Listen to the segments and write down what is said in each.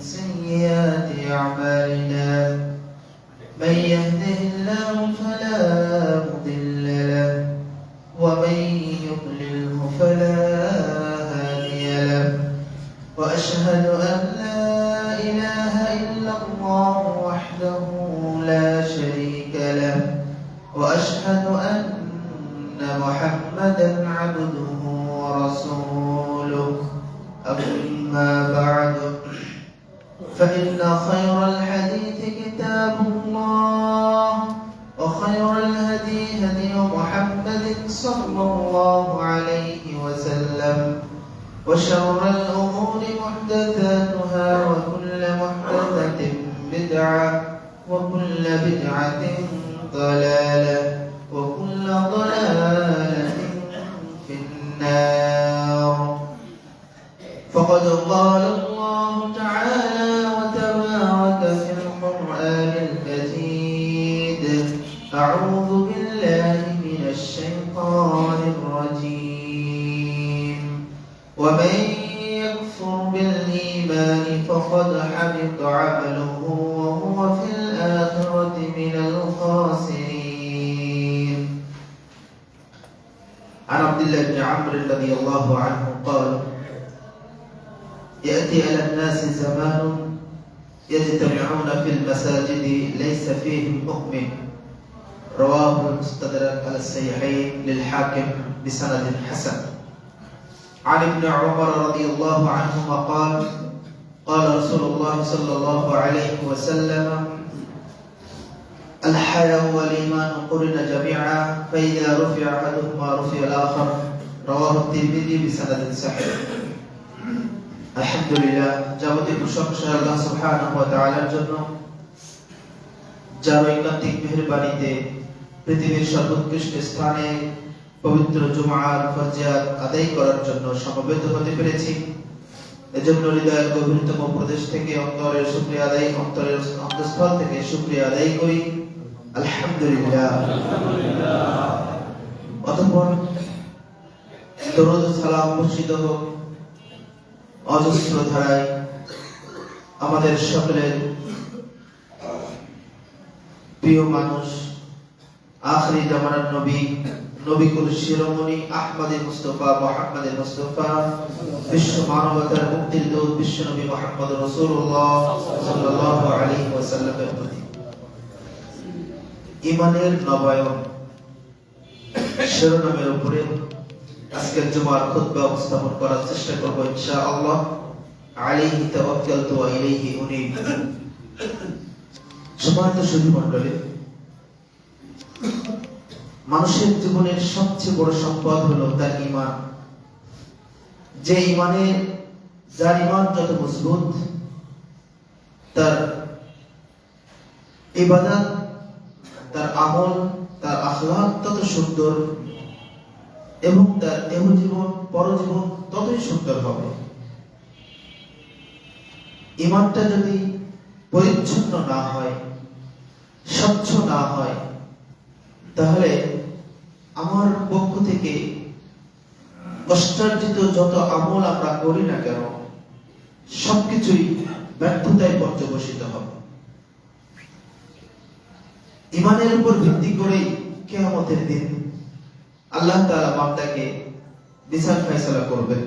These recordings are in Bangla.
سيئات أعمالنا من يهده الله فلا مضل له ومن يضلله فلا هادي له وأشهد أن لا إله إلا الله وحده لا شريك له وأشهد أن محمدا عبده ورسوله أما بعد فإن خير الحديث كتاب الله وخير الهدي هدي محمد صلى الله عليه وسلم وشر الأمور محدثاتها وكل محدثة بدعة وكل بدعة ضلالة وكل ضلالة في النار. فقد قال الله تعالى وتبارك في القرآن المجيد: أعوذ بالله من الشيطان الرجيم. ومن يكفر بالإيمان فقد حبط عمله وهو في الآخرة من الخاسرين. عن عبد الله بن عمرو رضي الله عنه قال: يأتي على الناس زمان يجتمعون في المساجد ليس فيهم مؤمن. رواه المستدرك على الصحيحين للحاكم بسند حسن. عن ابن عمر رضي الله عنهما قال: قال رسول الله صلى الله عليه وسلم: الحياء والإيمان قرن جميعا فإذا رفع أحدهما رفع الآخر. رواه الترمذي بسند صحيح. আলহামদুলিল্লাহ, যাবতীয় প্রশংসা আল্লাহ সুবহানাহু ওয়া তাআলার জন্য, যার ঐকান্তিক মেহেরবানিতে পৃথিবীর সর্বোৎকৃষ্ট স্থানে পবিত্র জুমার ফরজিয়াত আদায় করার জন্য সমবেত হতে পেরেছি। এজন্য হৃদয়ের গভীরতম প্রদেশ থেকে অন্তরের শুকরিয়া আদায়, অন্তরের অন্তঃস্থল থেকে শুকরিয়া আদায় করি। আলহামদুলিল্লাহ। অতঃপর দরুদ ও সালাম বর্ষিত হোক অজস্র ধারায় আমাদের সকলের প্রিয় মানুষ, আখিরি জামানার নবী, নবীকুল শিরোমণি আহমদে মুস্তাফা মুহাম্মদে মুস্তাফা, বিশ্ব মানবতার মুক্তির দূত বিশ্ব নবী মুহাম্মদ রাসূলুল্লাহ সাল্লাল্লাহু আলাইহি ওয়াসাল্লামের প্রতি ঈমানের নবায়ন শিরোনামের উপরে আজকের জুমার খুতবা উপস্থাপন করার চেষ্টা করব ইনশাআল্লাহ। আলাইহি তাওয়াক্কালতু ওয়া ইলাইহি উনীব। সম্মানিত সুধী মণ্ডলী, মানুষের জীবনের সবচেয়ে বড় সম্পদ হলো তার ঈমান। যে ঈমানে, যার ঈমান যত মজবুত, তার ইবাদত, তার আমল, তার আখলাক তত সুন্দর এবং তার দেহ জীবন পরজীবন ততই সুন্দর হবে। ঈমানটা যদি পরিচ্ছন্ন না হয়, স্বচ্ছ না হয়, তাহলে আমার পক্ষ থেকে কষ্টার্জিত যত আমল আমরা করি না কেন, সবকিছুই ব্যর্থতায় পর্যবসিত হবে। ঈমানের উপর ভিত্তি করেই কিয়ামতের দিন আল্লাহ তাআলা বান্দাকে বিচার ফয়সালা করবেন।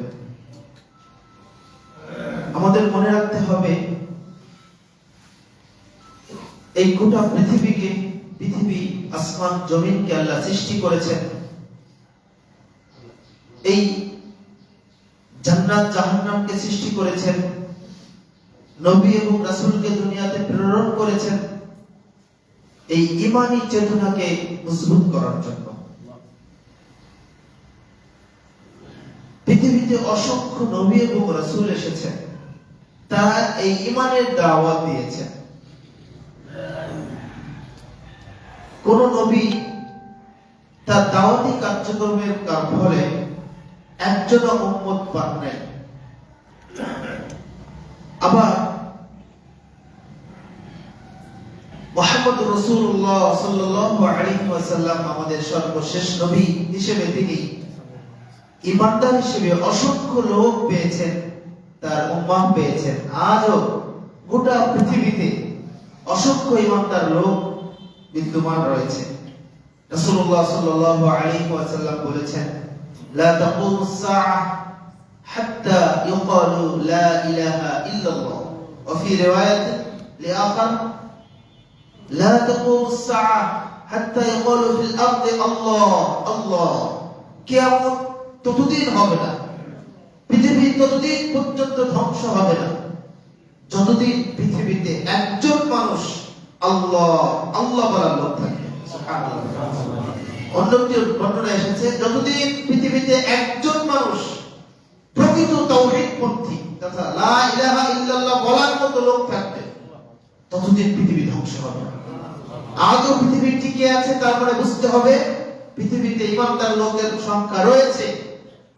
আমাদের মনে রাখতে হবে, এই গোটা পৃথিবী আসমান জমিনকে আল্লাহ সৃষ্টি করেছেন। এই জান্নাত জাহান্নামকে সৃষ্টি করেছেন। নবী এবং রাসূলকে দুনিয়াতে প্রেরণ করেছেন এই ঈমানী চেতনাকে মজবুত করার জন্য। পৃথিবীতে অসংখ্য নবী এবং রাসূল এসেছেন, তারা এই ঈমানের দাওয়াত দিয়েছেন। কোন নবী তার দাওয়াতি কার্যক্রমের ফলে একজন উম্মত পান নাই। আবার মুহাম্মদ রাসূলুল্লাহ সাল্লাল্লাহু আলাইহি ওয়াসাল্লাম আমাদের সর্বশেষ নবী হিসেবে তিনি ঈমানদার হিসেবে অসংখ্য লোক পেয়েছেন, তার উম্মাহ পেয়েছেন। আজও গোটা পৃথিবীতে অসংখ্য ইমানদার লোক বিদ্যমান রয়েছে। রাসূলুল্লাহ সাল্লাল্লাহু আলাইহি ওয়াসাল্লাম বলেছেন, লা তাকুমুস সাআহ হাত্তা ইউকালু লা ইলাহা ইল্লাল্লাহ ওয়া ফি রিওয়ায়াত লিআখার লা তাকুমুস সাআহ হাত্তা ইউকালু ফিল আরদি আল্লাহ আল্লাহ। কিয়ামত ততদিন হবে না, পৃথিবী ততদিন পর্যন্ত ধ্বংস হবে না যতদিন পৃথিবীতে একজন মানুষ আল্লাহ আল্লাহ বলার লোক থাকে। অন্যটি বর্ণনা এসেছে, যতদিন পৃথিবীতে একজন মানুষ প্রকৃত তাওহীদপন্থী তথা লা ইলাহা ইল্লাল্লাহ বলার মতো লোক থাকবে, ততদিন পৃথিবী ধ্বংস হবে না। আজও পৃথিবী টিকে আছে, তারপরে বুঝতে হবে পৃথিবীতে ইমানদার লোকের সংখ্যা রয়েছে,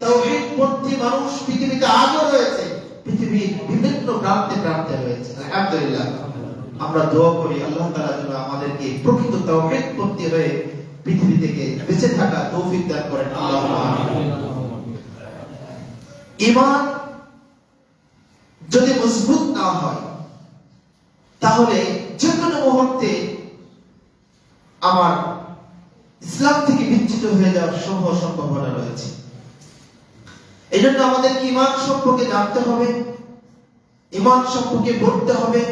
তাওহীদপন্থী মানুষ পৃথিবীতে আজও রয়েছে, পৃথিবীর বিভিন্ন প্রান্তে প্রান্তে রয়েছে। আলহামদুলিল্লাহ, আমরা দোয়া করি আল্লাহ তাআলা যেন আমাদেরকে প্রকৃত তাওহীদপন্থী হয়ে পৃথিবী থেকে বেঁচে থাকার তৌফিক দান করেন। আল্লাহুম্মা আমিন। ঈমান যদি মজবুত না হয় তাহলে যে কোনো মুহূর্তে আমার ইসলাম থেকে বিচ্যুত হয়ে যাওয়ার সম্ভাবনা রয়েছে। এই জন্য আমাদেরকে ঈমান সম্পর্কে জানতে হবে, ঈমান সম্পর্কে পড়তে হবে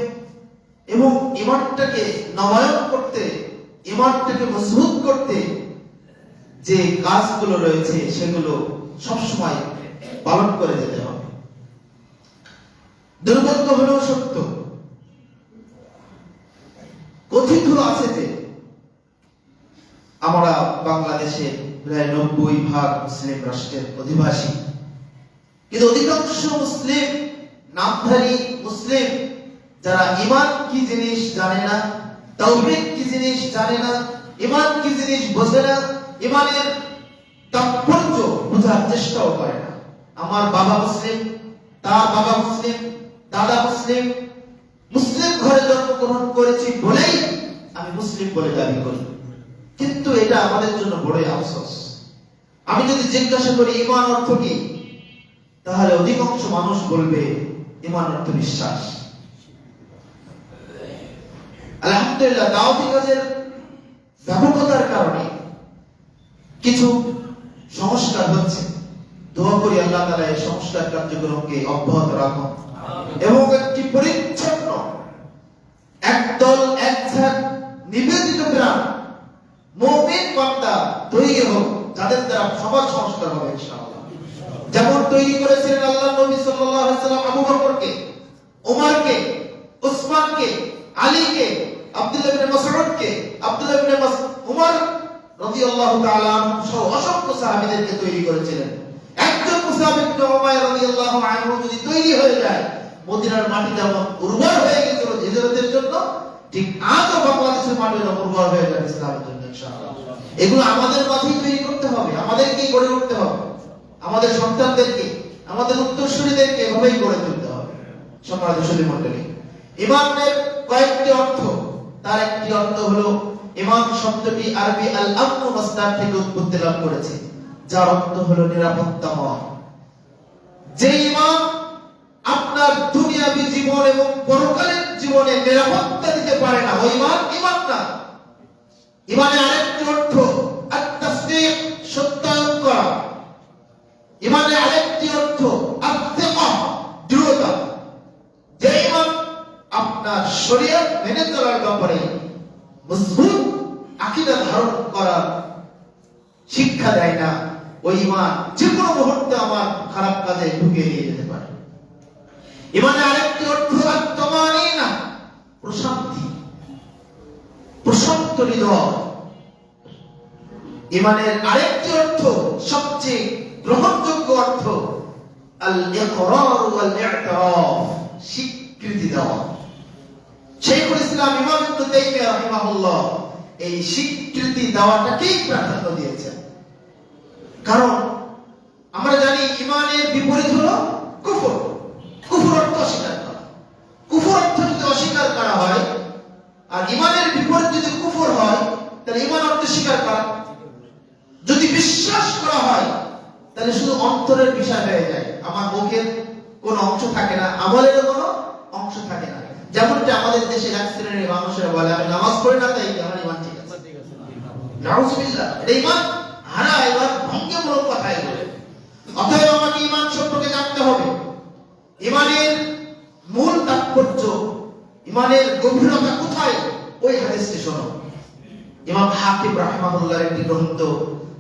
এবং ঈমানটাকে নবায়ন করতে, ঈমানটাকে মজবুত করতে যে কাজগুলো রয়েছে সেগুলো সবসময় পালন করে যেতে হবে। দুর্ভাগ্য হলেও সত্য, কথিত আছে যে আমরা বাংলাদেশে প্রায় 90% মুসলিম রাষ্ট্রের অধিবাসী, কিন্তু অধিকাংশ মুসলিম, নামধারী মুসলিম যারা ঈমান কি জিনিস জানে না, তাওহীদ কি জিনিস জানে না, ঈমান কি জিনিস বোঝে না, ঈমানের তাৎপর্য বোঝার চেষ্টাও করে না। আমার বাবা মুসলিম, তার বাবা মুসলিম, দাদা মুসলিম, মুসলিম ঘরে জন্মগ্রহণ করেছি বলেই আমি মুসলিম বলে দাবি করি, কিন্তু এটা আমাদের জন্য বড়ই আফসোস। আমি যদি জিজ্ঞাসা করি ঈমান অর্থ কি, তাহলে অধিকাংশ মানুষ বলবে ঈমান অর্থ বিশ্বাস। আলহামদুলিল্লাহ, দাওয়াতি কাজের ব্যাপকতার কারণে কিছু সংস্কার হচ্ছে। দোয়া করি আল্লাহ তাআলা এই সংস্কার কার্যক্রমকে অব্যাহত রাখুন এবং একটি পরিচ্ছন্ন, একদল একঝাঁক নিবেদিত প্রাণ মুমিন বান্দা তৈরি হোক, যাদের দ্বারা সমাজ সংস্কার হবে ইনশাআল্লাহ। যেমন তৈরি করেছিলেন আল্লাহর নবী সাল্লাল্লাহু আলাইহি ওয়াসাল্লাম আবু বকরকে, ওমরকে, উসমানকে, আলীকে, আব্দুল্লাহ ইবনে মাসউদকে, আব্দুল্লাহ ইবনে উমর রাদিয়াল্লাহু তাআলা আনহু সহ অসংখ্য সাহাবীদেরকে তৈরি করেছিলেন। একজন মুসআব ইবনে উমাইর রাদিয়াল্লাহু আনহু যদি তৈরি হয়ে যায়, মদিনার মাটি যেমন উর্বর হয়ে গেছিল হিজরতের জন্য, ঠিক আজও বাংলাদেশের মাটি উর্বর হয়ে যাবে ইসলামের জন্য ইনশাআল্লাহ। এগুলো আমাদের মাঝেই তৈরি করতে হবে, আমাদেরকেই গড়ে উঠতে হবে, আমাদের সন্তানদেরকে, আমাদের উত্তরসূরিদেরকে এভাবেই গড়ে তুলতে হবে। সম্মানিত সুধী মণ্ডলী, ঈমানের কয়েকটি অর্থ, তার একটি অর্থ হলো ঈমান শব্দটি আরবি আল আমন মাসদার থেকে উৎপত্তি লাভ করেছে, যার অর্থ হলো নিরাপত্তাময়। যে ঈমান আপনার দুনিয়াবী জীবন এবং পরকালের জীবনে নিরাপত্তা দিতে পারে না, ওই ঈমান ঈমান না। ঈমানের আরেকটি অর্থ আত-তাসদীক, সত্যায়ন করা। ঈমানের আরেকটি অর্থ আত-তিকা, দৃঢ়তা। যে ঈমান আপনার শরীয়ত মেনে চলার ব্যাপারে মজবুত আকীদা ধারণ করার শিক্ষা দেয় না, ওই ঈমান যে কোনো মুহূর্তে আমার খারাপ কাজে ঢুকে নিয়ে যেতে পারে। ঈমানের আরেকটি অর্থ আত-তামানিনা, প্রশান্তি, প্রশান্ত হৃদয়। ঈমানের আরেকটি অর্থ, সবচেয়ে গ্রহণযোগ্য অর্থ, আল-ইকরার ওয়াল ই'তিরাফ, স্বীকৃতি দেওয়া। শাইখুল ইসলাম ইমাম ইবনে তাইমিয়া রাহিমাহুল্লাহ এই স্বীকৃতি দেওয়াটাকেই প্রাধান্য দিয়েছেন। কারণ আমরা জানি ঈমানের বিপরীত হলো কুফর। কুফর অর্থ অস্বীকার করা। কুফর অর্থ যদি অস্বীকার করা হয় আর ঈমানের বিপরীত যদি কুফর হয়, তাহলে ঈমান অর্থ স্বীকার করা। যদি বিশ্বাস করা হয় তাহলে শুধু অন্তরের বিষয় হয়ে যায়, আমার মুখের কোনো অংশ থাকে না, আমলের কোনো অংশ থাকে না। করে না তাই আমার ঈমান ঠিক আছে। নাউজুবিল্লাহ, এটা ঈমান হারা, ঈমান ভঙ্গমূলক কথা এগুলো। অতএব আমাকে ঈমান সম্পর্কে জানতে হবে। ঈমানের মূল তাৎপর্য, ঈমানের গভীরতা কোথায়, ওই হাদিসটি শোনো। ইমাম হাকিম রাহিমাহুল্লাহর একটি গ্রন্থ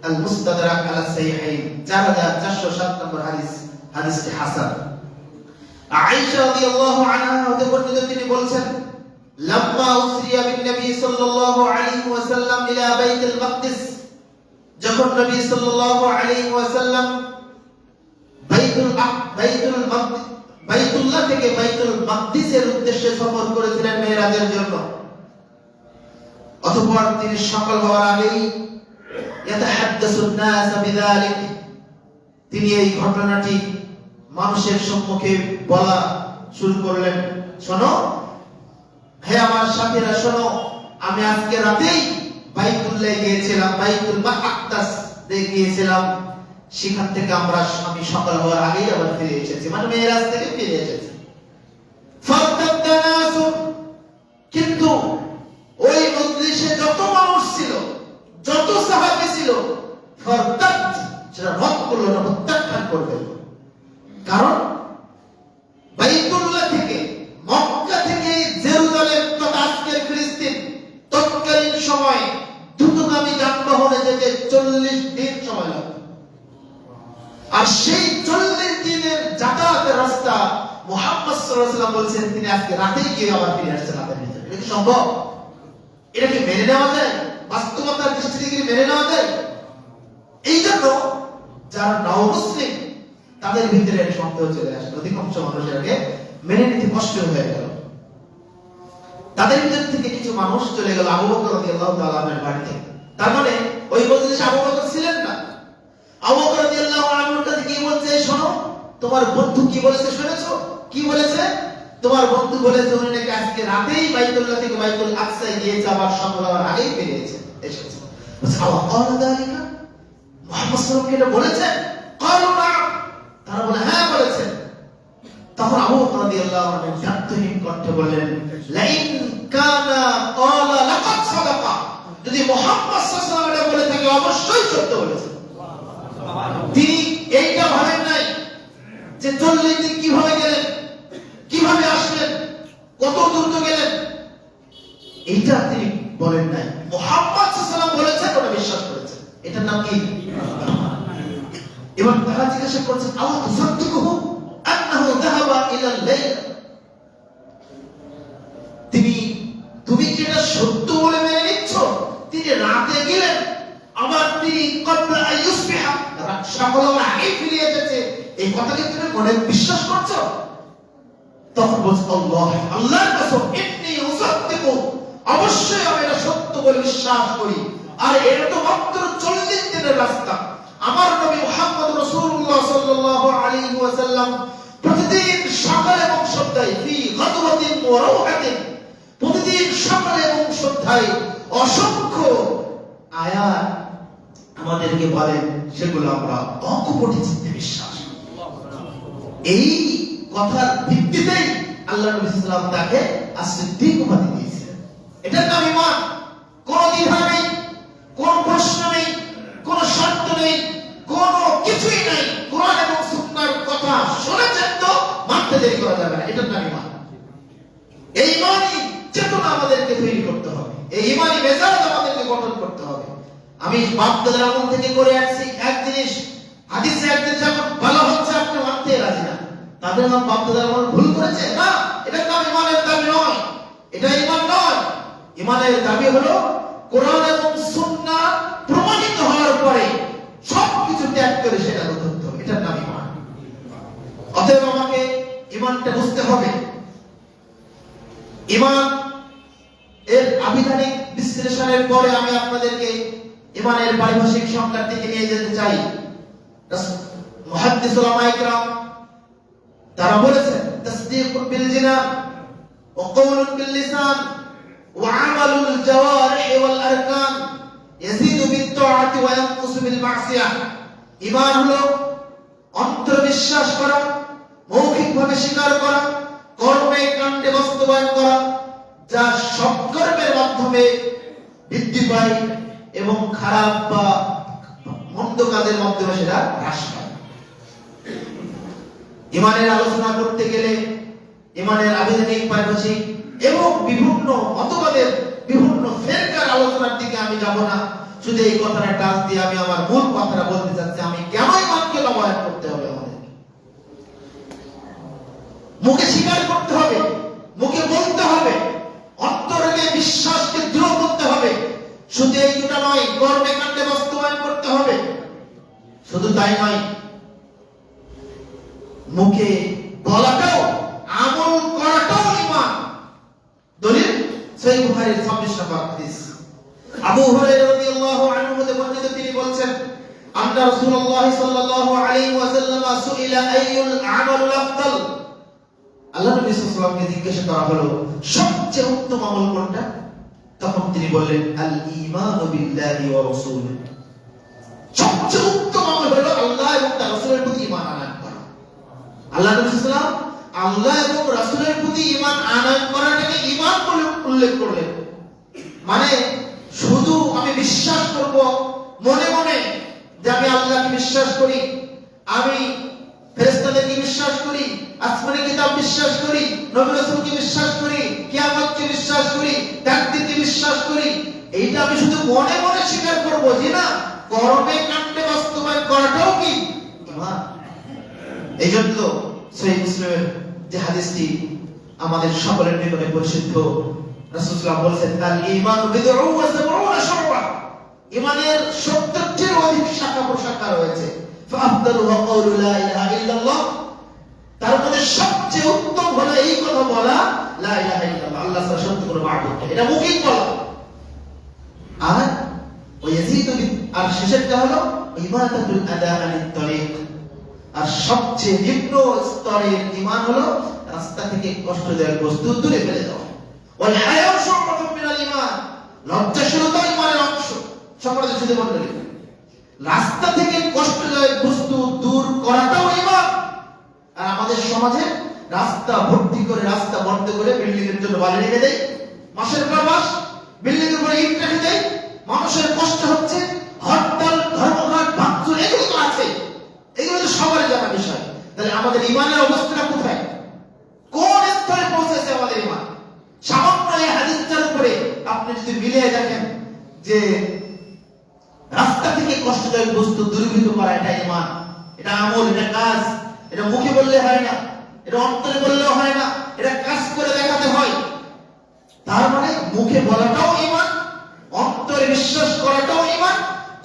আল মুস্তাদরাক আলা সাহিহাইন 4407 নম্বর হাদিস, হাদিসটি হাসান। আয়েশা রাদিয়াল্লাহু আনহা হতে বর্ণিত, তিনি বলেন, লাম্মা উসরিয়া বিন নবী সাল্লাল্লাহু আলাইহি ওয়াসাল্লাম ইলা বাইতুল মাকদিস, যখন নবী সাল্লাল্লাহু আলাইহি ওয়াসাল্লাম বাইতুল্লাহ থেকে বাইতুল মাকদিসের উদ্দেশ্যে সফর করেছিলেন মেরাজের জন্য, অতঃপর তিনি সকাল হওয়ার আগেই ইয়াতাহাদ্দাসুন নাস বিযালিক, তিনি এই ঘটনাটি মানুষের সম্মুখে বলা শুরু করলেন। শোনো হে আমার সাথীরা, শোনো, আমি আজকে রাতেই বাইতুল্লাহ গিয়েছিলাম, বাইতুল মাকদাস গিয়েছিলাম, সেখান থেকে আমি সকাল হওয়ার আগেই আবার ফিরে এসেছি, মানে মেরাজ থেকে ফিরে এসেছি। কিন্তু ওই মজলিসে যত মানুষ ছিল, যত সাহাবী ছিল, সেটা রদ করলো না, প্রত্যাখ্যান করবে। কারণ বাইতুল্লাহ থেকে, মক্কা থেকে জেরুজালেম তথা আজকের ফিলিস্তিন তৎকালীন সময় দ্রুতগামী যানবাহনে যেতে 40 দিন সময় লাগত। আর সেই 40 দিনের যাতায়াতের রাস্তা মুহাম্মদ সাল্লাল্লাহু আলাইহি ওয়াসাল্লাম বলেছেন তিনি আজকে রাতেই গিয়ে আবার ফিরে আসছেন রাতের ভিতরে। এটা কি সম্ভব? এটা কি মেনে নেওয়া যায়? বাস্তবতার দৃষ্টি থেকে মেনে নেওয়া যায়? এই জন্য যারা নাও মুসলিম তাদের ভিতরে সন্দেহ চলে আসে, অধিকাংশ মানুষেরকে মেনে নিতে কষ্ট হয়ে গেল। তাদের ভিতর থেকে কিছু মানুষ চলে গেল আবু বকর রাদিয়াল্লাহু তাআলা আনহুর বাড়িতে। তার মানে ওই মজলিসে আবু বকর ছিলেন না। আবু বকর রাদিয়াল্লাহু আনহুর কাছে কি বলছে, শোনো তোমার বন্ধু কি বলেছে শুনেছো? কি বলেছে? তোমার বন্ধু বলেছে উনি নাকি আজকে রাতেই বাইতুল্লাহ থেকে বাইতুল আকসায় গিয়েছে, আবার সকাল হওয়ার আগেই এসেছে। বলছে আল্লাহ দালিকা, মুহাম্মদ সাল্লাল্লাহু আলাইহি ওয়াসাল্লাম এটা বলেছেন? ক্বালু না'ম, তারা বলে হ্যাঁ বলেছেন। তখন আবু বকর রাদিয়াল্লাহু আনহু গাম্ভীর্য কণ্ঠে বললেন, লাইন কানা ক্বালা লাকাদ সাদাকা, যদি মুহাম্মদ সাল্লাল্লাহু আলাইহি ওয়াসাল্লাম এটা বলে থাকে অবশ্যই সত্য বলেছেন। তিনি এইটা ভাবেন নাই যে 40 দিন কিভাবে গেলেন, কিভাবে আসলেন, কত দ্রুত গেলেন, এইটা তিনি বলেন নাই। মুহাম্মদ সাল্লাল্লাহু আলাইহি ওয়াসাল্লাম বলেছেন, ওটা বিশ্বাস করেছেন। এটার নাম কি? এবার তারা জিজ্ঞাসা করছেন, আল্লাহ তুসাদ্দিকুহু আন্নাহু যাহাবা ইলা আল-লাইল, তুমি কি এটা সত্য বলে মেনে নিচ্ছ তিনি রাতে গেলেন, আবার তিনি ক্বাবলা আইয়ুসবিহা, সকাল হওয়ার আগেই ফিরে এসেছে, এই কথাকে তুমি মনে বিশ্বাস করছো? তখন বলছে আল্লাহর কসম, ইন্নী উসাদ্দিকু, অবশ্যই আমি এটা সত্য বলে বিশ্বাস করি। আর এটা তো মাত্র 40 দিনের রাস্তা। আমার নবী মুহাম্মদ রাসূলুল্লাহ সাল্লাল্লাহু আলাইহি ওয়াসাল্লাম প্রতিদিন সকালে এবং সন্ধ্যায় ফি গাদওয়াতিন ওয়া রাওহাতিন, প্রতিদিন সকালে এবং সন্ধ্যায় অসংখ্য আয়াত আমাদেরকে বলেন, সেগুলো আমরা অকপটে চিত্তে বিশ্বাস করি। এই কথার ভিত্তিতেই আল্লাহ নবী সাল্লাল্লাহু আলাইহি ওয়াসাল্লাম তাকে as-সিদ্দিক উপাধি দিয়েছিলেন। এটার নাম ঈমান। কোনো দ্বিধা নেই, কোনো প্রশ্ন নেই, কোনো শর্ত নেই, কোনো কিছুই নাই। কোরআন এবং সুন্নাহর কথা শুনেছেন তো মানতে দেরি করা যাবে না, এটার নাম ঈমান। এই ঈমানই চেতনা আমাদেরকে তৈরি করতে হবে, এই ঈমানই মেজাজ আমাদেরকে গঠন করতে হবে। আমি বাপ-দাদার আমল থেকে করে আসছি এক জিনিস, হাদিসে একদিন যখন বলা হচ্ছে আপনি মানতে রাজি না, তাদের নাম বাপ-দাদার আমল ভুল করেছে না, এটার নাম ঈমানের দাবি নয়, এটা ঈমান নয়। ঈমানের দাবি হলো কোরআন এবং সুন্নাহ প্রমাণিত হওয়ার পরে সবকিছু ত্যাগ করে সেটা করতে হবে, এটার নাম ঈমান। অতএব আমাকে ঈমানটা বুঝতে হবে। ঈমান এর আবিধানিক বিশ্লেষণের পরে আমি আপনাদেরকে ঈমানের পারিভাষিক সংজ্ঞার দিকে নিয়ে যেতে চাই। মুহাদ্দিস উলামায়ে কিরাম তারা বলেছেন, তাসদীকুন বিল জিনান ওয়া কওলুন বিল লিসান ওয়া আমালুল জাওয়ারিহি ওয়াল আরকান ইয়াজিদু বিত তাআতি ওয়া ইয়ানকুসু বিল মাসিয়াহ। ঈমান হলো অন্তরে বিশ্বাস করা, মৌখিকভাবে স্বীকার করা, কর্মে কাণ্ডে বাস্তবায়ন করা, যা সৎকর্মের মাধ্যমে বৃদ্ধি পায় এবং খারাপ বা মন্দ কাজের মাধ্যমে সেটা হ্রাস পায়। ইমানের আলোচনা করতে গেলে ইমানের আবেদনিক পারিভাষিক এবং বিভিন্ন মতবাদের বিভিন্ন ফেরকার আলোচনার দিকে আমি যাব না। শুধু এই কথাটা টাচ দিয়ে আমি আমার মূল কথাটা বলতে চাচ্ছি, আমি কেন ইমানকে নবায়ন করতে হবে। আমাদের মুখে স্বীকার করতে হবে, মুখে বলতে হবে, অন্তরে বিশ্বাসকে দৃঢ় করতে হবে। শুধু এই দুটা নয়, কর্মে কাণ্ডে বাস্তবায়ন করতে হবে। শুধু তাই নয়, মুখে বলাটাও আমল করাটাও ঈমান। দলিল সহিহ বুখারীর 26 নম্বর হাদিস। আবু হুরায়রা রাদিয়াল্লাহু আনহু হতে বর্ণিত, তিনি বলেন, আন্না রাসূলুল্লাহ সাল্লাল্লাহু আলাইহি ওয়াসাল্লাম সুইলা আইয়ুল আমাল আফদাল। আল্লাহ নবী সাল্লাল্লাহু আলাইহি ওয়াসাল্লামকে জিজ্ঞাসা করা হলো সবচেয়ে উত্তম আমল কোনটা? তখন তিনি বললেন, আল ঈমানু বিল্লাহি ওয়া রাসূলিহি। সবচেয়ে উত্তম আমল হলো আল্লাহ এবং তার রাসূলের প্রতি ঈমান আনয়ন করা। আল্লাহ নবী সাল্লাল্লাহু আলাইহি ওয়াসাল্লাম আল্লাহ এবং রাসূলের প্রতি ঈমান আনয়ন করাটাকে ঈমান বলে উল্লেখ করলেন। মানে শুধু আমি বিশ্বাস করব মনে মনে যে আমি আল্লাহকে বিশ্বাস করি, আমি ফেরেশতাদেরকে বিশ্বাস করি, আসমানি কিতাব বিশ্বাস করি, নবী রাসূলকে বিশ্বাস করি, কিয়ামতকে বিশ্বাস করি, তাকদীরকে বিশ্বাস করি, এইটা আমি শুধু মনে মনে স্বীকার করব, যে না কর্মে কাণ্ডে বাস্তবায়ন করাটাও কি ঈমান। এইজন্য সহিহ মুসলিমের যে হাদিসটি আমাদের সকলের নিকটে পরিচিত, রাসূল সাল্লাল্লাহু আলাইহি ওয়াসাল্লাম বলেছেন, আল ঈমানু বিদ'উ ওয়া সাব'উনা শু'বা। ঈমানের 70টির অধিক শাখা প্রশাখা রয়েছে। ফাআফদালুহা কাউলু লা ইলাহা ইল্লাল্লাহ। তার মধ্যে সবচেয়ে উত্তম হলো এই কথা বলা, লা ইলাহা ইল্লাল্লাহ, আল্লাহ ছাড়া সত্য কোনো মাবুদ নেই। এটা মুখে বলা। আর ওয়ায়াজিদু আর শেষেরটা হলো ইমাতাতুল আদা আনিত তরিক। আর সবচেয়ে নিম্ন স্তরের ঈমান হলো রাস্তা থেকে কষ্টদায়ক বস্তু দূরে ফেলে দাও। ওয়াল হায়াউ শু'বাতুম মিনাল ঈমান। লজ্জাশীলতা ঈমানের অংশ। সম্মানিত সুধী মণ্ডলী, রাস্তা থেকে কষ্টদায়ক বস্তু দূর করাটাও ঈমান। আর আমাদের সমাজে রাস্তা ভর্তি করে, রাস্তা বন্ধ করে বিল্ডিং এর জন্য বালি রেখে দেয়, মাসের পর মাস বিল্ডিং এর উপরে ইট রেখে দেয়, মানুষের কষ্ট হচ্ছে, হরতাল, ধর্মঘট, ভাঙচুর, এগুলো তো আছে, এগুলো তো সবার জানা বিষয়। তাহলে আমাদের ঈমানের অবস্থাটা কোথায়, কোন স্তরে পৌঁছেছে আমাদের ঈমান? সামান্য এই হাদিসটার উপরে আপনি যদি মিলিয়ে দেখেন যে রাস্তা থেকে কষ্টদায়ক বস্তু দূরীভূত করা, এটা ঈমান, এটা আমল, এটা কাজ। এটা মুখে বললে হয় না, এটা অন্তরে বললেও হয় না, এটা কাজ করে দেখাতে হয়। তার মানে মুখে বলাটাও ঈমান, অন্তরে বিশ্বাস করাটাও ঈমান,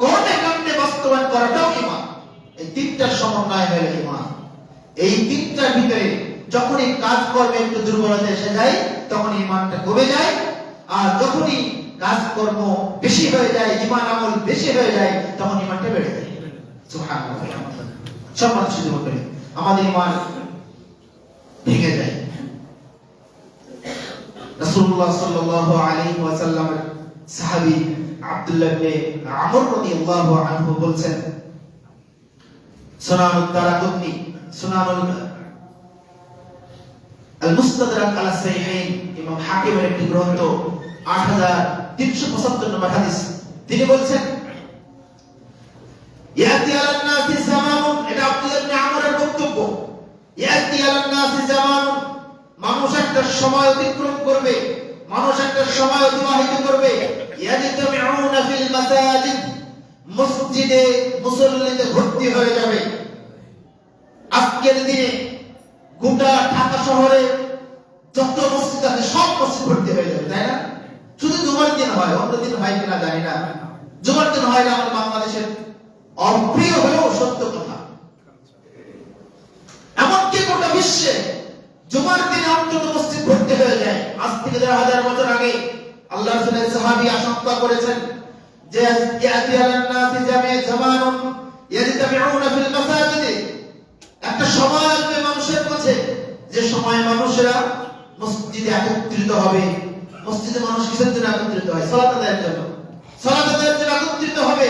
কর্মে কাণ্ডে বাস্তবায়ন করাটাও ঈমান। এই তিনটার সমন্বয় হলো ঈমান। এই তিনটার ভিতরে যখনই কাজ কর্মে একটু দুর্বলতা এসে যায়, তখন ঈমানটা কমে যায়। আর যখনই কাজকর্ম বেশি হয়ে যায়, ঈমান আমল বেশি হয়ে যায়, তখন ঈমানটা বেড়ে যায়। সুবহানাল্লাহ। সম্মানিত সুধী মণ্ডলী, আমাদের ঈমান ভেঙে যায়। রাসূলুল্লাহ সাল্লাল্লাহু আলাইহি ওয়াসাল্লামের সাহাবী আব্দুল্লাহ ইবনে আমর রাদিয়াল্লাহু আনহু বলেন, সুনানুত দারাকুতনি, সুনানুল আল-মুস্তাদরাক আলা সাহিহাইন, ইমাম হাকিমের একটি গ্রন্থ, 8375 নম্বর হাদিস। তিনি বলেন, ইয়াতি আলান নাসি জামানুন, এটা আব্দুল্লাহ ইবনে আমরের বক্তব্য। ইয়াতি আলান নাসি জামানুন, মানুষ একটা সময় অতিক্রম করবে, মানুষ একটা সময় অতিবাহিত করবে, ইয়াজতামিউনা ফিল মাসাজিদ, মসজিদে মুসল্লিতে ভর্তি হয়ে যাবে। আজকের দিনে গোটা ঢাকা শহরে যত মসজিদ আছে সব মসজিদ ভর্তি হয়ে যাবে, তাই না? শুধু জুমার দিন হয়, অন্য দিন হয় কিনা জানি না। জুমার দিন হয় না আমাদের বাংলাদেশের অপ্রিয় হলেও সত্য কথা। এমনকি গোটা বিশ্বে জুমার দিনে অন্তত মসজিদ ভর্তি হয়ে যায়। আজ থেকে 1000 বছর আগে আল্লাহর রাসূলের সাহাবী আশঙ্কা করেছেন যে ইয়াতি আলান নাসি জামানুন ইয়াজতামিউনা ফিল মাসাজিদ, একটা সময় আসবে মানুষের কাছে যে সময় মানুষেরা মসজিদে একত্রিত হবে। মসজিদে মানুষ কিসের জন্য একত্রিত হয়? সালাত আদায়ের জন্য। সালাত আদায়ের জন্য একত্রিত হবে।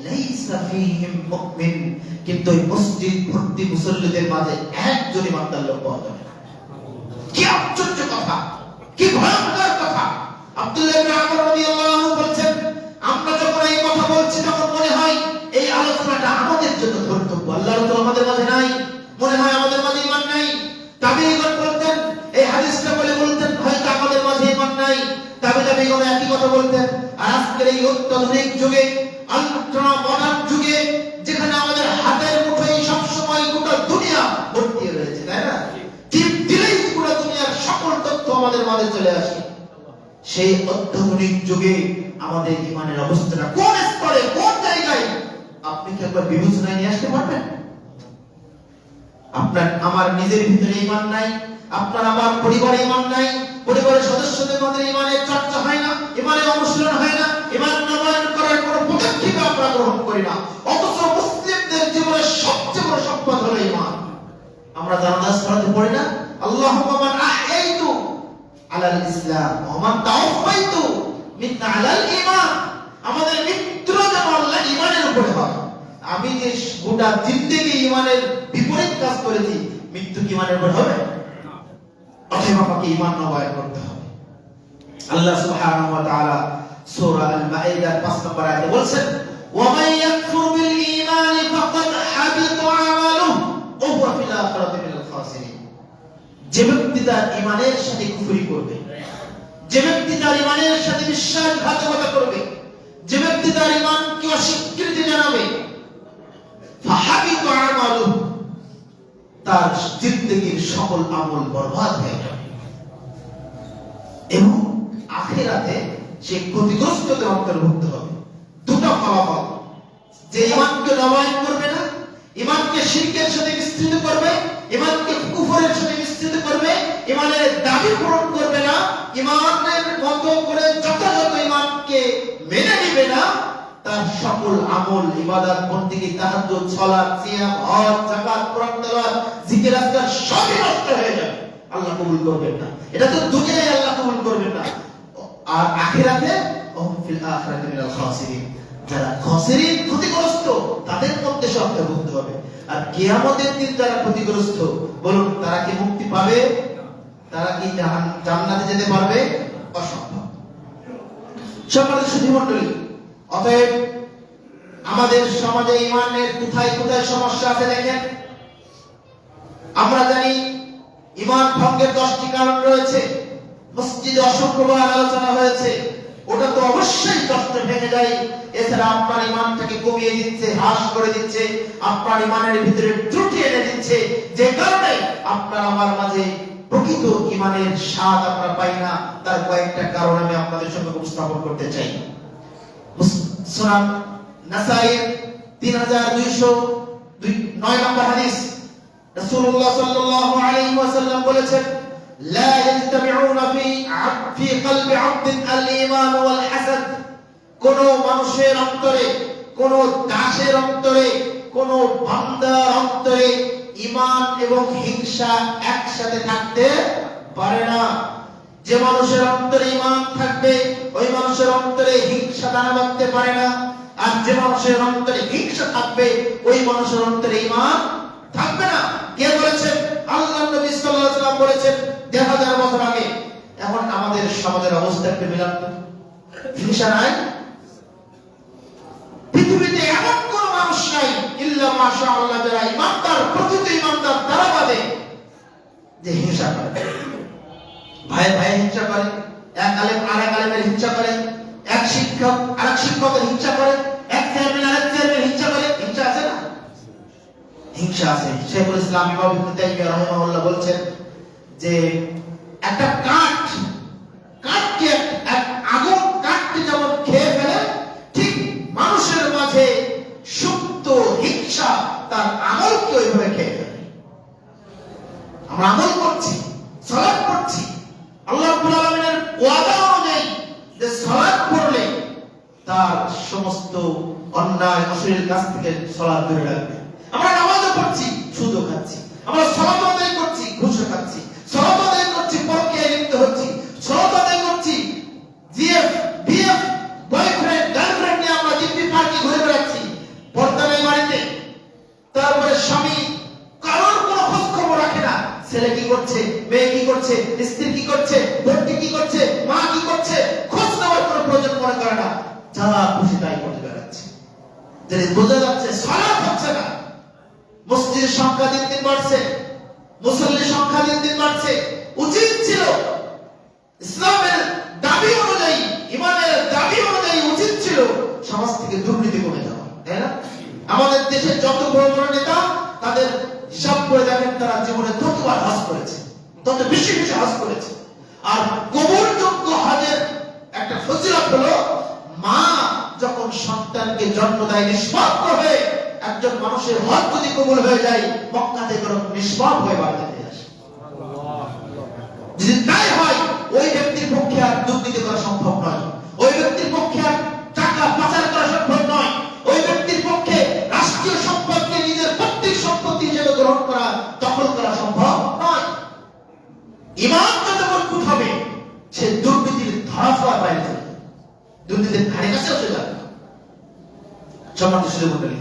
লাইসা ফীহিম মুমিন, কিন্তু এই মসজিদ ভর্তি মুসল্লিদের মাঝে একজন ইমানদার লোক পাওয়া যাবে না। কি আশ্চর্য কথা, কি ভয়ঙ্কর কথা! আব্দুল্লাহ ইবনে আমর রাদিয়াল্লাহু আনহু বলছেন, আমরা যখন এই কথা বলছি তখন মনে হয় এই আলোচনাটা আমাদের জন্য কর্তব্য। আল্লাহ রাসূল আমাদের মাঝে নাই, মনে হয় আমাদের মাঝে ঈমান নাই। তাবেঈগণ বলতেন, এই হাদিসটা বলে বলতেন হয়তো আমাদের মাঝে ঈমান নাই। তাবেঈগণ একই কথা বলতেন। আর আজকের এই অত্যাধুনিক যুগে, আল্ট্রা মডার্ন যুগে, যেখানে আমাদের হাতের মুঠোয় সব সময় গোটা দুনিয়া ভর্তি রয়েছে, তাই না? টিপ দিলেই গোটা দুনিয়ার সকল তথ্য আমাদের মাঝে চলে আসে। সেই অত্যাধুনিক যুগে আমাদের ঈমানের অবস্থাটা কোন স্তরে, কোন জায়গায়, আপনি কি একবার বিবেচনায় নিয়ে আসতে পারবেন? আপনার আমার নিজের ভিতরে ঈমান নাই, আপনার আমার পরিবারে ঈমান নাই, পরিবারের সদস্যদের মধ্যে ঈমানের চর্চা হয় না, ঈমানের অনুশীলন হয় না, ঈমান নবায়ন করার কোনো পদক্ষেপ আমরা গ্রহণ করি না। অথচ মুসলিমদের জীবনের সবচেয়ে বড় সম্পদ হলো ঈমান। আমরা জানাজা সালাতে পড়ি না, আল্লাহুম্মা মান আহইয়াতু আলাল ইসলাম ওয়া মান তাওফাইতু মিন আলাল ঈমান। আমাদের মৃত্যু যেন আল্লাহ ঈমানের উপরে হয়। আমি যে গোটা জিন্দেগি ঈমানের বিপরীত কাজ করেছি, মৃত্যু কি ঈমানের উপর হবে? অতএব আমাকে ঈমান নবায়ন করতে হবে। আল্লাহ সুবহানাহু ওয়া তাআলা সূরা আল-মাঈদার ৫ নম্বর আয়াতে বলেন, ওয়া মান ইয়াকফুর বিল ঈমান ফাকাদ হাবিতা আমালুহু ওয়া হুয়া ফিল আখিরাতি মিনাল খাসিরিন। যে ব্যক্তি তার ঈমানের সাথে কুফরি করবে, যে ব্যক্তি তার ঈমানের সাথে বিশ্বাসঘাতকতা করবে, যে ব্যক্তি তার ঈমানকে অস্বীকৃতি জানাবে, ফাহাবিতা আমালুহু, তার জিন্দেগীর সকল আমল বরবাদ হয়ে যাবে এবং আখিরাতে সে ক্ষতিগ্রস্তদের অন্তর্ভুক্ত হবে। দুটো ফলাফল, যে ঈমানকে নবায়ন করবে না, ঈমানকে শিরকের সাথে মিশ্রিত করবে, ঈমানকে কুফরের সাথে মিশ্রিত করবে, ঈমানের দাবি পূরণ করবে না, ঈমানের মতো করে যথাযথ ঈমানকে মেনে নিবে না, তার সকল আমল, ইবাদত, বন্দেগী, তাহাজ্জুদ, সালাত, সিয়াম, হজ, যাকাত, কোরআন তেলাওয়াত, জিকির আজকার সবই নষ্ট হয়ে যাবে। আল্লাহ কবুল করবেন না। এটা তো দুনিয়ায় আল্লাহ কবুল করবেন না। আর আখিরাতে ওহুম ফিল আখিরাতি মিনাল খাসিরিন, যারা খাসিরিন, ক্ষতিগ্রস্ত, তাদের মধ্যে সে অন্তর্ভুক্ত হবে। আর কিয়ামতের দিন যারা ক্ষতিগ্রস্ত, বলুন তারা কি মুক্তি পাবে? তারা কি জান্নাতে যেতে পারবে? অসম্ভব। সম্মানিত সুধীমণ্ডলী, অতএব আমাদের সমাজে ঈমানের কোথায় কোথায় সমস্যা আছে দেখেন। আমরা জানি ঈমান ভঙ্গের 10টি কারণ রয়েছে। মসজিদে অসংখ্যবার আলোচনা হয়েছে। ওটা তো অবশ্যই 10টা ভেঙে যায়। এছাড়া আপনার ঈমানটাকে কমিয়ে দিচ্ছে, হ্রাস করে দিচ্ছে, আপনার ঈমানের ভিতরে ত্রুটি এনে দিচ্ছে, যে কারণে আপনার আমার মাঝে প্রকৃত ঈমানের স্বাদ আমরা পাই না। তার কয়েকটা কারণ আমি আপনাদের সঙ্গে উপস্থাপন করতে চাই। সুনান নাসাঈর 3209 নম্বর হাদিস, রাসূলুল্লাহ সাল্লাল্লাহু আলাইহি ওয়াসাল্লাম বলেছেন, লা ইয়াজতামিউনা ফি কলবি আবদিন আল-ঈমান ওয়াল হাসাদ। কোন মানুষের অন্তরে, কোন দাসের অন্তরে, কোন বান্দার অন্তরে ঈমান এবং হিংসা একসাথে থাকতে পারে না। যে মানুষের অন্তরে ঈমান থাকবে, ওই মানুষের অন্তরে হিংসা দানা বাঁধতে পারে না। আর যে মানুষের অন্তরে হিংসা থাকবে, ওই মানুষের অন্তরে ঈমান থাকবে না। কে বলেছেন? আল্লাহর নবী সাল্লাল্লাহু আলাইহি ওয়াসাল্লাম বলেছেন 1000 বছর আগে। এখন আমাদের সমাজের অবস্থা একটু মিলান তো। হিংসা নাই? পৃথিবীতে এমন কোন মানুষ নাই ইল্লা মাশাআল্লাহ যারা ঈমানদার, প্রকৃত ঈমানদার তারা বাদে, যে হিংসা করে। ভাই ভাই হিংসা করে, এক আলেম আরেক আলেমের হিংসা করে, এক শিক্ষক আরেক শিক্ষকের হিংসা করে, এক চেয়ারম্যান আরেক চেয়ারম্যানের হিংসা করে। হিংসা আছে না? হিংসা আছে। শেখুল ইসলাম ইবনে তাইমিয়া রাহিমাহুল্লাহ বলছেন যে একটা কাঠকে আগুন কাঠকে যেমন খেয়ে ফেলে, ঠিক মানুষের মাঝে সুপ্ত হিংসা তার আমলকে ওইভাবে খেয়ে ফেলে। আমরা আমল করছি, সালাত পড়ছি, আল্লাহ রাব্বুল আলামিনের ওয়াদা অনুযায়ী যে সালাত পড়লে তার সমস্ত অন্যায় অশ্লীল কাজ থেকে সালাত দূরে রাখবে। আমরা নামাজও পড়ছি, সুদও খাচ্ছি। আমরা সালাত আদায় করছি, ঘুষও খাচ্ছি। সালাত আদায় করছি, পরকীয়ায় লিপ্ত হচ্ছি। সালাত আদায় করছি, জিএফ বিএফ বয়ফ্রেন্ড গার্লফ্রেন্ড নিয়ে আমরা জিপি পার্টি ঘুরে বেড়াচ্ছি। পর্দা নেই বাড়িতে। তারপরে স্বামী কারোর কোনো খোঁজ খবর রাখে না। ছেলে কি করছে, মেয়ে কি করছে, স্ত্রী কি করছে, বোনটি কি করছে, মা কি করছে, খোঁজ যা খুশি তাই করে বেড়াচ্ছে। যদি বোঝা যাচ্ছে সালাত হচ্ছে না, মসজিদের সংখ্যা দিন দিন বাড়ছে, মুসল্লির সংখ্যা দিন দিন বাড়ছে। উচিত ছিল ইসলামের দাবি অনুযায়ী, ইমানের দাবি অনুযায়ী উচিত ছিল সমাজ থেকে দুর্নীতি কমে যাওয়া, তাই না? আমাদের দেশের যত বড় বড় নেতা, তাদের হিসাব করে দেখেন তারা জীবনে ততবার হজ করেছে, তত বেশি বেশি হজ করেছে। আর কবুলযোগ্য হজের একটা ফজিলত হলো, মা যখন সন্তানকে জন্ম দেয় নিষ্পাপ হয়ে, একজন মানুষের হজ যদি কবুল হয়ে যায়, মক্কা থেকে নিষ্পাপ হয়ে বাড়িতে আসে। যদি তাই হয়, ওই ব্যক্তির পক্ষে আর দুর্নীতি করা সম্ভব নয়, ওই ব্যক্তির পক্ষে আর টাকা পাচার করা সম্ভব নয়, ওই ব্যক্তির পক্ষে রাষ্ট্রীয় সম্পদকে নিজের পৈতৃক সম্পত্তি হিসেবে গ্রহণ করা, দখল করা সম্ভব নয়। ইমান যত মজবুত হবে, সে দুর্নীতির ধরা ছোঁয়ার বাইরে চলে যাবে, দুর্নীতির ধারে কাছেও চলে যাবে। সম্মানিত সুধীমণ্ডলী,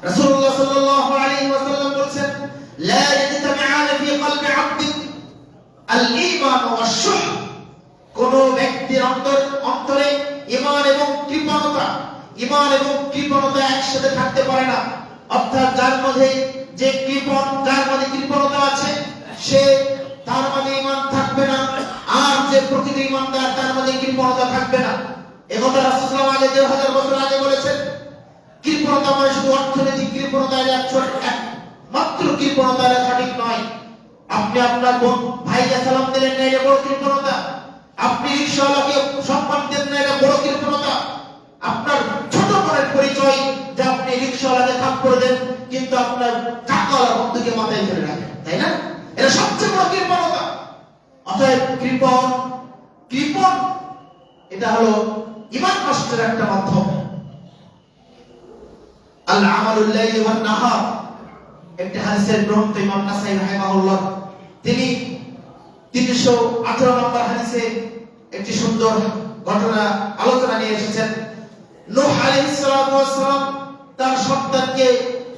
রাসূলুল্লাহ সাল্লাল্লাহু আলাইহি ওয়াসাল্লাম বলেছেন, লা ইয়াজতামিআনা ফি কলবি আবদিন আল-ঈমান ওয়াশ-শুহ। কোন ব্যক্তির অন্তরে ঈমান এবং কৃপণতা একসাথে থাকতে পারে না। অর্থাৎ যার মধ্যে কৃপণতা আছে, সে তার মধ্যে ঈমান থাকবে না, আর যে প্রকৃত ঈমানদার তার মধ্যে কৃপণতা থাকবে না। একথা রাসূল সাল্লাল্লাহু আলাইহি ওয়াসাল্লাম 1000 বছর আগে বলেছেন। কৃপণতা মানে শুধু অর্থনৈতিক কৃপণতা, মাত্র কৃপণতা সঠিক নয়। আপনি আপনার ভাইকে সালাম দিলেন না, এটা বড় কৃপণতা। আপনি রিকশাওয়ালাকে সম্মান দেন না, এটা বড় কৃপণতা। আপনার ছোট মনের পরিচয় যে আপনি রিকশাওয়ালাকে থাপ্পড় দেন, কিন্তু আপনার টাকাওয়ালা বন্ধুকে মাথায় ধরে রাখেন, তাই না? এটা সবচেয়ে বড় কৃপণতা। অতএব কৃপণ এটা হলো ঈমান নষ্টের একটা মাধ্যম। আল আমালুল লাইলি ওয়ান নাহার, একটা হাদিসের গ্রন্থ ইমাম নাসাঈ রাহিমাহুল্লাহ, তিনি 318 নম্বর হাদিসে একটি সুন্দর ঘটনা আলোচনা নিয়ে এসেছেন। নূহ আলাইহিস সালাতু ওয়াস সালাম তার সন্তানকে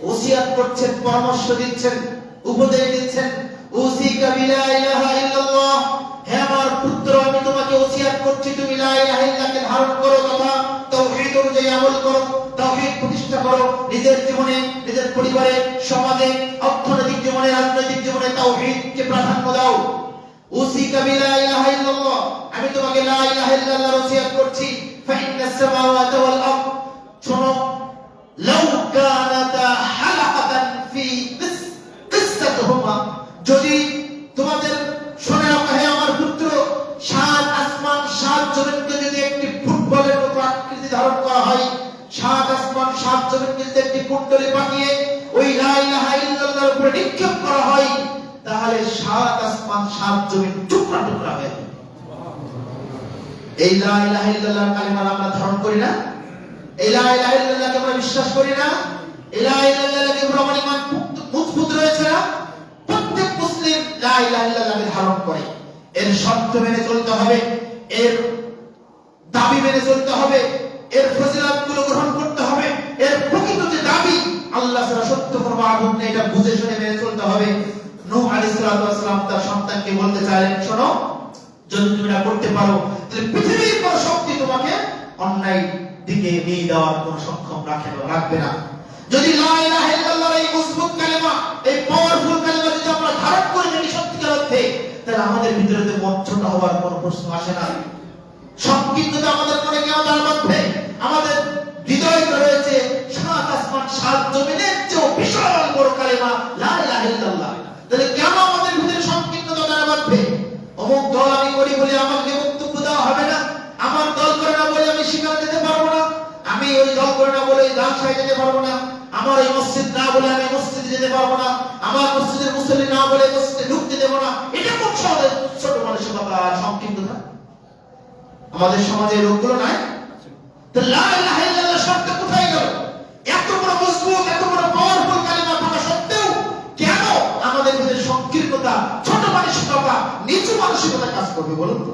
ওসিয়ত করছেন, পরামর্শ দিচ্ছেন, উপদেশ দিচ্ছেন। উসিকা বিলা ইলাহা ইল্লাল্লাহ, হে আমার পুত্র, আমি তোমাকে ওসিয়ত করছি, তুমি লা ইলাহা ইল্লাল্লাহকে ধারণ করো তথা তাওহীদ অনুযায়ী আমল করো, তাওহীদ প্রতিষ্ঠা করো নিজের জীবনে, নিজের পরিবারে, সমাজে, অর্থনৈতিক জীবনে, রাজনৈতিক জীবনে তাওহীদকে প্রাধান্য দাও। উসিকা বিলা ইলাহা ইল্লাল্লাহ, আমি তোমাকে লা ইলাহা ইল্লাল্লাহর ওসিয়ত করছি। ফাইন্নাস সামাওয়াতি ওয়াল আরদ, শোনো, লাউ কানাতা হালাকাতান ফি কিসসাতুহুমা, যদি তোমাদের শুনে রাখো হে আমার পুত্র, সাত আসমান সাত জমিনকে যদি একটি ফুটবলের মতো আকৃতি ধারণ করা হয়, সাত আসমান সাত জমিনকে যদি একটি কুণ্ডলী বানিয়ে ওই লা ইলাহা ইল্লাল্লাহর উপরে নিক্ষেপ করা হয়, তাহলে সাত আসমান সাত জমিন টুকরা টুকরা হয়ে যাবে। এই লা ইলাহা ইল্লাল্লাহর কালিমা আমরা ধারণ করি না? এই লা ইলাহা ইল্লাল্লাহকে আমরা বিশ্বাস করি না? এই লা ইলাহা ইল্লাল্লাহকে আমরা ঈমান মজবুত রয়েছে না? প্রত্যেক মুসলিম লা ইলাহা ইল্লাল্লাহকে ধারণ করে, এর শর্ত মেনে চলতে হবে, এর দাবি মেনে চলতে হবে, এর ফজিলতগুলো গ্রহণ করতে হবে, এর প্রকৃত যে দাবি আল্লাহ ছাড়া সত্য কোনো মাবুদ নেই, এটা বুঝে শুনে মেনে চলতে হবে। নূহ আলাইহিস সালাম তার সন্তানকে বলতে চাইলেন, শোনো, যদি তুমি এটা করতে পারো, তাহলে পৃথিবীর কোনো শক্তি তোমাকে অন্যায় দিকে নিয়ে যাওয়ার কোনো সক্ষম রাখবে না। যদি লা ইলাহা ইল্লাল্লাহর এই মজবুত কালিমা, এই পাওয়ারফুল কালিমা যদি আমরা ধারণ করে থাকি সত্যিকার অর্থে, তাহলে আমাদের ভিতরে তো মন ছোট হওয়ার কোনো প্রশ্ন আসে না। সংকীর্ণতা আমাদের মনে কেন দাঁড় বাঁধবে? আমাদের হৃদয়ে রয়েছে সাত আসমান সাত জমিনের চেয়েও বিশাল বড় কালিমা লা ইলাহা ইল্লাল্লাহ। তাহলে কেন আমাদের ভিতরে সংকীর্ণতা দাঁড় বাঁধবে? অমুক দল আমি করি বলে আমাকে বক্তব্য দেওয়া হবে না, আমার দল করে না বলে আমি সেখানে যেতে পারবো না, আমি ওই দল করে না বলে জালসায় যেতে পারবো না, আমার এই মসজিদ না বলে আমি মসজিদে যেতে পারবো না, আমার মসজিদের মুসল্লি না বলে মসজিদে ঢুকতে দেবো না। এটা কোন ছোট মানসিকতা, সংকীর্ণতা? আমাদের সমাজে রোগগুলো নাই? তো লা ইলাহা ইল্লাল্লাহ শব্দ কোথায় গেল? এত বড় মজবুত, এত বড় পাওয়ারফুল কালিমা থাকা সত্ত্বেও কেন আমাদের ভিতরে সংকীর্ণতা, ছোট মানসিকতা, নিচু মানসিকতা কাজ করবে বলুন তো?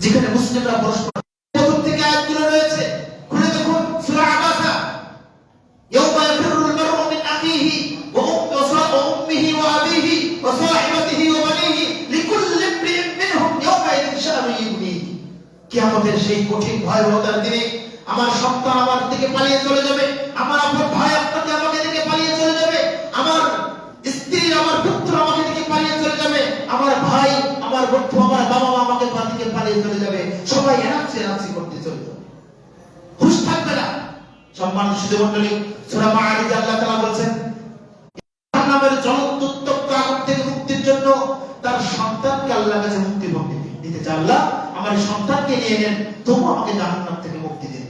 যেখানে মুসলিমরা পরস্পর প্রথম থেকে আয়াতগুলো রয়েছে, খুলে দেখুন সূরা আবাসা, ইয়াওমা ইয়াফিরুল মার'উ মিন আখিহি ওয়া উম্মিহি ওয়া আবিহি ওয়া সাহিবাতিহি ওয়া বানিহি লিকুল্লি ইমরিইন মিনহুম ইয়াওমা ইযিন শাআনুন ইউগনিহি। কিয়ামতের সেই কঠিন ভয়াবহতার দিনে আমার সন্তান আমার থেকে পালিয়ে চলে যাবে, আমার আপন ভাই আপনাকে আমাকে থেকে পালিয়ে চলে যাবে, আমার স্ত্রী আমার পুত্র আমাকে থেকে পালিয়ে চলে যাবে, আমার ভাই আমার বন্ধু আমার বাবা মা আমাকে থেকে পালিয়ে চলে যাবে, সবাই এনাফসি করতে চলে যাবে, হুঁশ থাকবে না। সম্মানিত সুধীমণ্ডলী, সূরা মাআরিজে আল্লাহ তাআলা বলেন জাহান্নামের জ্বলন্ত উত্তপ্ত আগুন থেকে মুক্তির জন্য তার সন্তানকে আল্লাহর কাছে মুক্তি দিতে চায়। আল্লাহ আমার সন্তানকে নিয়ে নেন, তবু আমাকে জাহান্নাম থেকে মুক্তি দিন।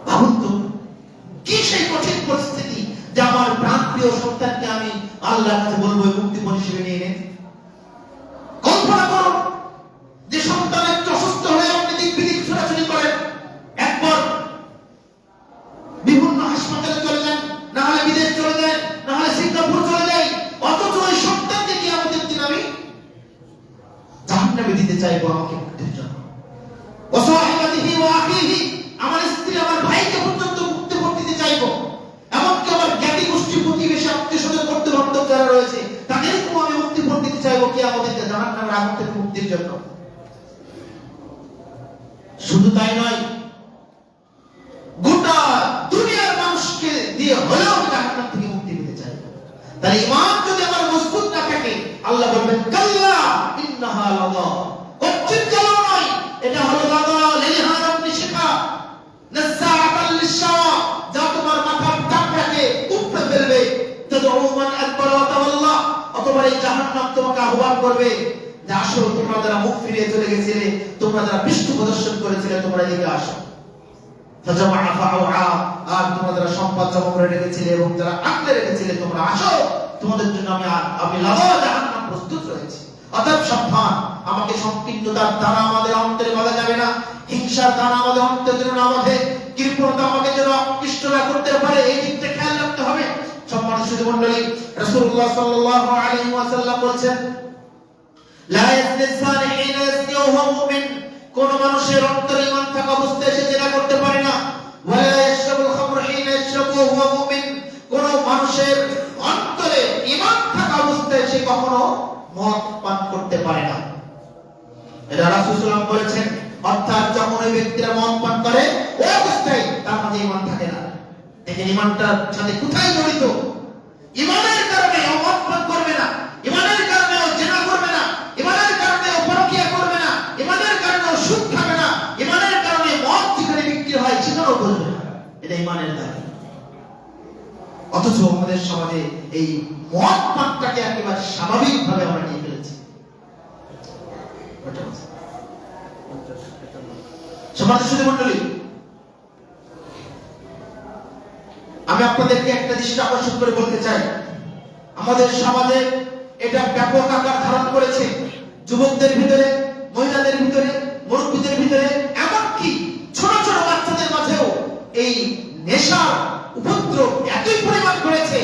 ভাবুন তো কি সেই কঠিন পরিস্থিতি যে আমার প্রাণপ্রিয় সন্তানকে আমি আল্লাহর কাছে বলবো মুক্তিপণ হিসেবে নিয়ে নেন। কল্পনা করুন যে সন্তান একটু অসুস্থ হয়ে আপনি দিক বিদিক ছোটাছুটি করেন, একবার বিভিন্ন হাসপাতালে চলে যান, না হলে বিদেশ চলে যায়, না হলে সিঙ্গাপুর চলে যায়, অথচ ওই সন্তানকে কি আমাদের দিন আমি জাহান্নামে দিতে চাইবো আমাকে মুক্তির জন্য। ওয়াসাহিবাতিহি ওয়া আখিহি, আমার স্ত্রী আমার ভাইকে পর্যন্ত মুক্তিপণ দিতে চাইবো, এমনকি আমার জ্ঞাতি গোষ্ঠী প্রতিবেশী আত্মীয় স্বজন বন্ধু বান্ধব যারা রয়েছে তাদেরকেও আমি মুক্তিপণ দিতে চাইবো কি আমাদেরকে জাহান্নামের আগুন থেকে মুক্তির জন্য। শুধু তাই নয়, গোটা দুনিয়ার মানুষকে দিয়ে হলেও জাহান্নাম থেকে মুক্তি পেতে চাই। তাহলে ঈমান যদি আমার মজবুত না থাকে, আল্লাহ বলবেন কাল্লা ইন্নাহা লাযা, কঠিন কালো নয়, এটা হলো লাযা লিলহারাম নিশিকা নাসাআতাল লিশাওয়া, যা তোমার মাথার চামড়াকে উপড়ে ফেলবে। তাদউ মান আকবার ওয়া তাওয়াল্লা, অথবা এই জাহান্নাম তোমাকে আহ্বান করবে যে আসো, তোমরা যারা মুখ ফিরিয়ে চলে গেছিলে, তোমরা যারা পৃষ্ঠ প্রদর্শন করেছিলে, তোমরা এদিকে আসো। ফাজামা ফাআউআ, আর তোমরা যারা সম্পদ জমা করে রেখেছিলে এবং যারা আঁকড়ে রেখেছিলে, তোমরা আসো, তোমাদের জন্য আমি লাযা জাহান্নাম প্রস্তুত রয়েছে। অতএব সাবধান, আমাকে সংকীর্ণতার দ্বারা আমাদের অন্তরে বাঁধা যাবে না, হিংসার দ্বারা আমাদের অন্তরে যেন না বাঁধে, কৃপণতা আমাকে যেন আকৃষ্ট না করতে পারে, এই দিকটা খেয়াল রাখতে হবে। সম্মানিত সুধীমণ্ডলী, রাসূলুল্লাহ সাল্লাল্লাহু আলাইহি ওয়াসাল্লাম বলেছেন লা ইয়াজনি সানি হিনা ইয়াজনি ওয়া হুয়া মুমিন, কোন মানুষের অন্তরে ঈমান থাকা অবস্থায় সে জিনা করতে পারে না। ওয়ালা ইয়াশরাবুল খামর হিনা ইয়াশরাবু ওয়া হুয়া মুমিন, কোন মানুষের অন্তরে ঈমান থাকা অবস্থায় সে কখনো মদ পান করতে পারে না। এটা রাসূল সাল্লাল্লাহু আলাইহি ওয়াসাল্লাম বলেছেন, অর্থাৎ যখন ওই ব্যক্তিরা মদ পান করে ওই অবস্থায় তার মাঝে ঈমান থাকে না। দেখেন ঈমানটার সাথে কোথায় জড়িত। ঈমানের কারণে ও মদ পান করবে না, ঈমানের কারণে ও জিনা করবে না, ঈমানের কারণে ও পরকিয়া করবে না, ঈমানের কারণে ও সুদ খাবে না, ঈমানের কারণে মদ যেখানে বিক্রি হয় সেখানেও বলবে না। এটা ঈমানের দাবি। অথচ আমাদের সমাজে এই মদ পানটাকে একেবারে স্বাভাবিকভাবে আমরা নিয়ে ফেলেছি। সমাজের সুধীমণ্ডলী, আমি আপনাদেরকে একটা দৃষ্টি আকর্ষণ করে বলতে চাই, আমাদের সমাজে এটা ব্যাপক আকার ধারণ করেছে। যুবকদের ভিতরে, মহিলাদের ভিতরে, মুরব্বীদের ভিতরে, এমনকি ছোট ছোট বাচ্চাদের মাঝেও এই নেশার উপদ্রব এতই পরিমাণ করেছে,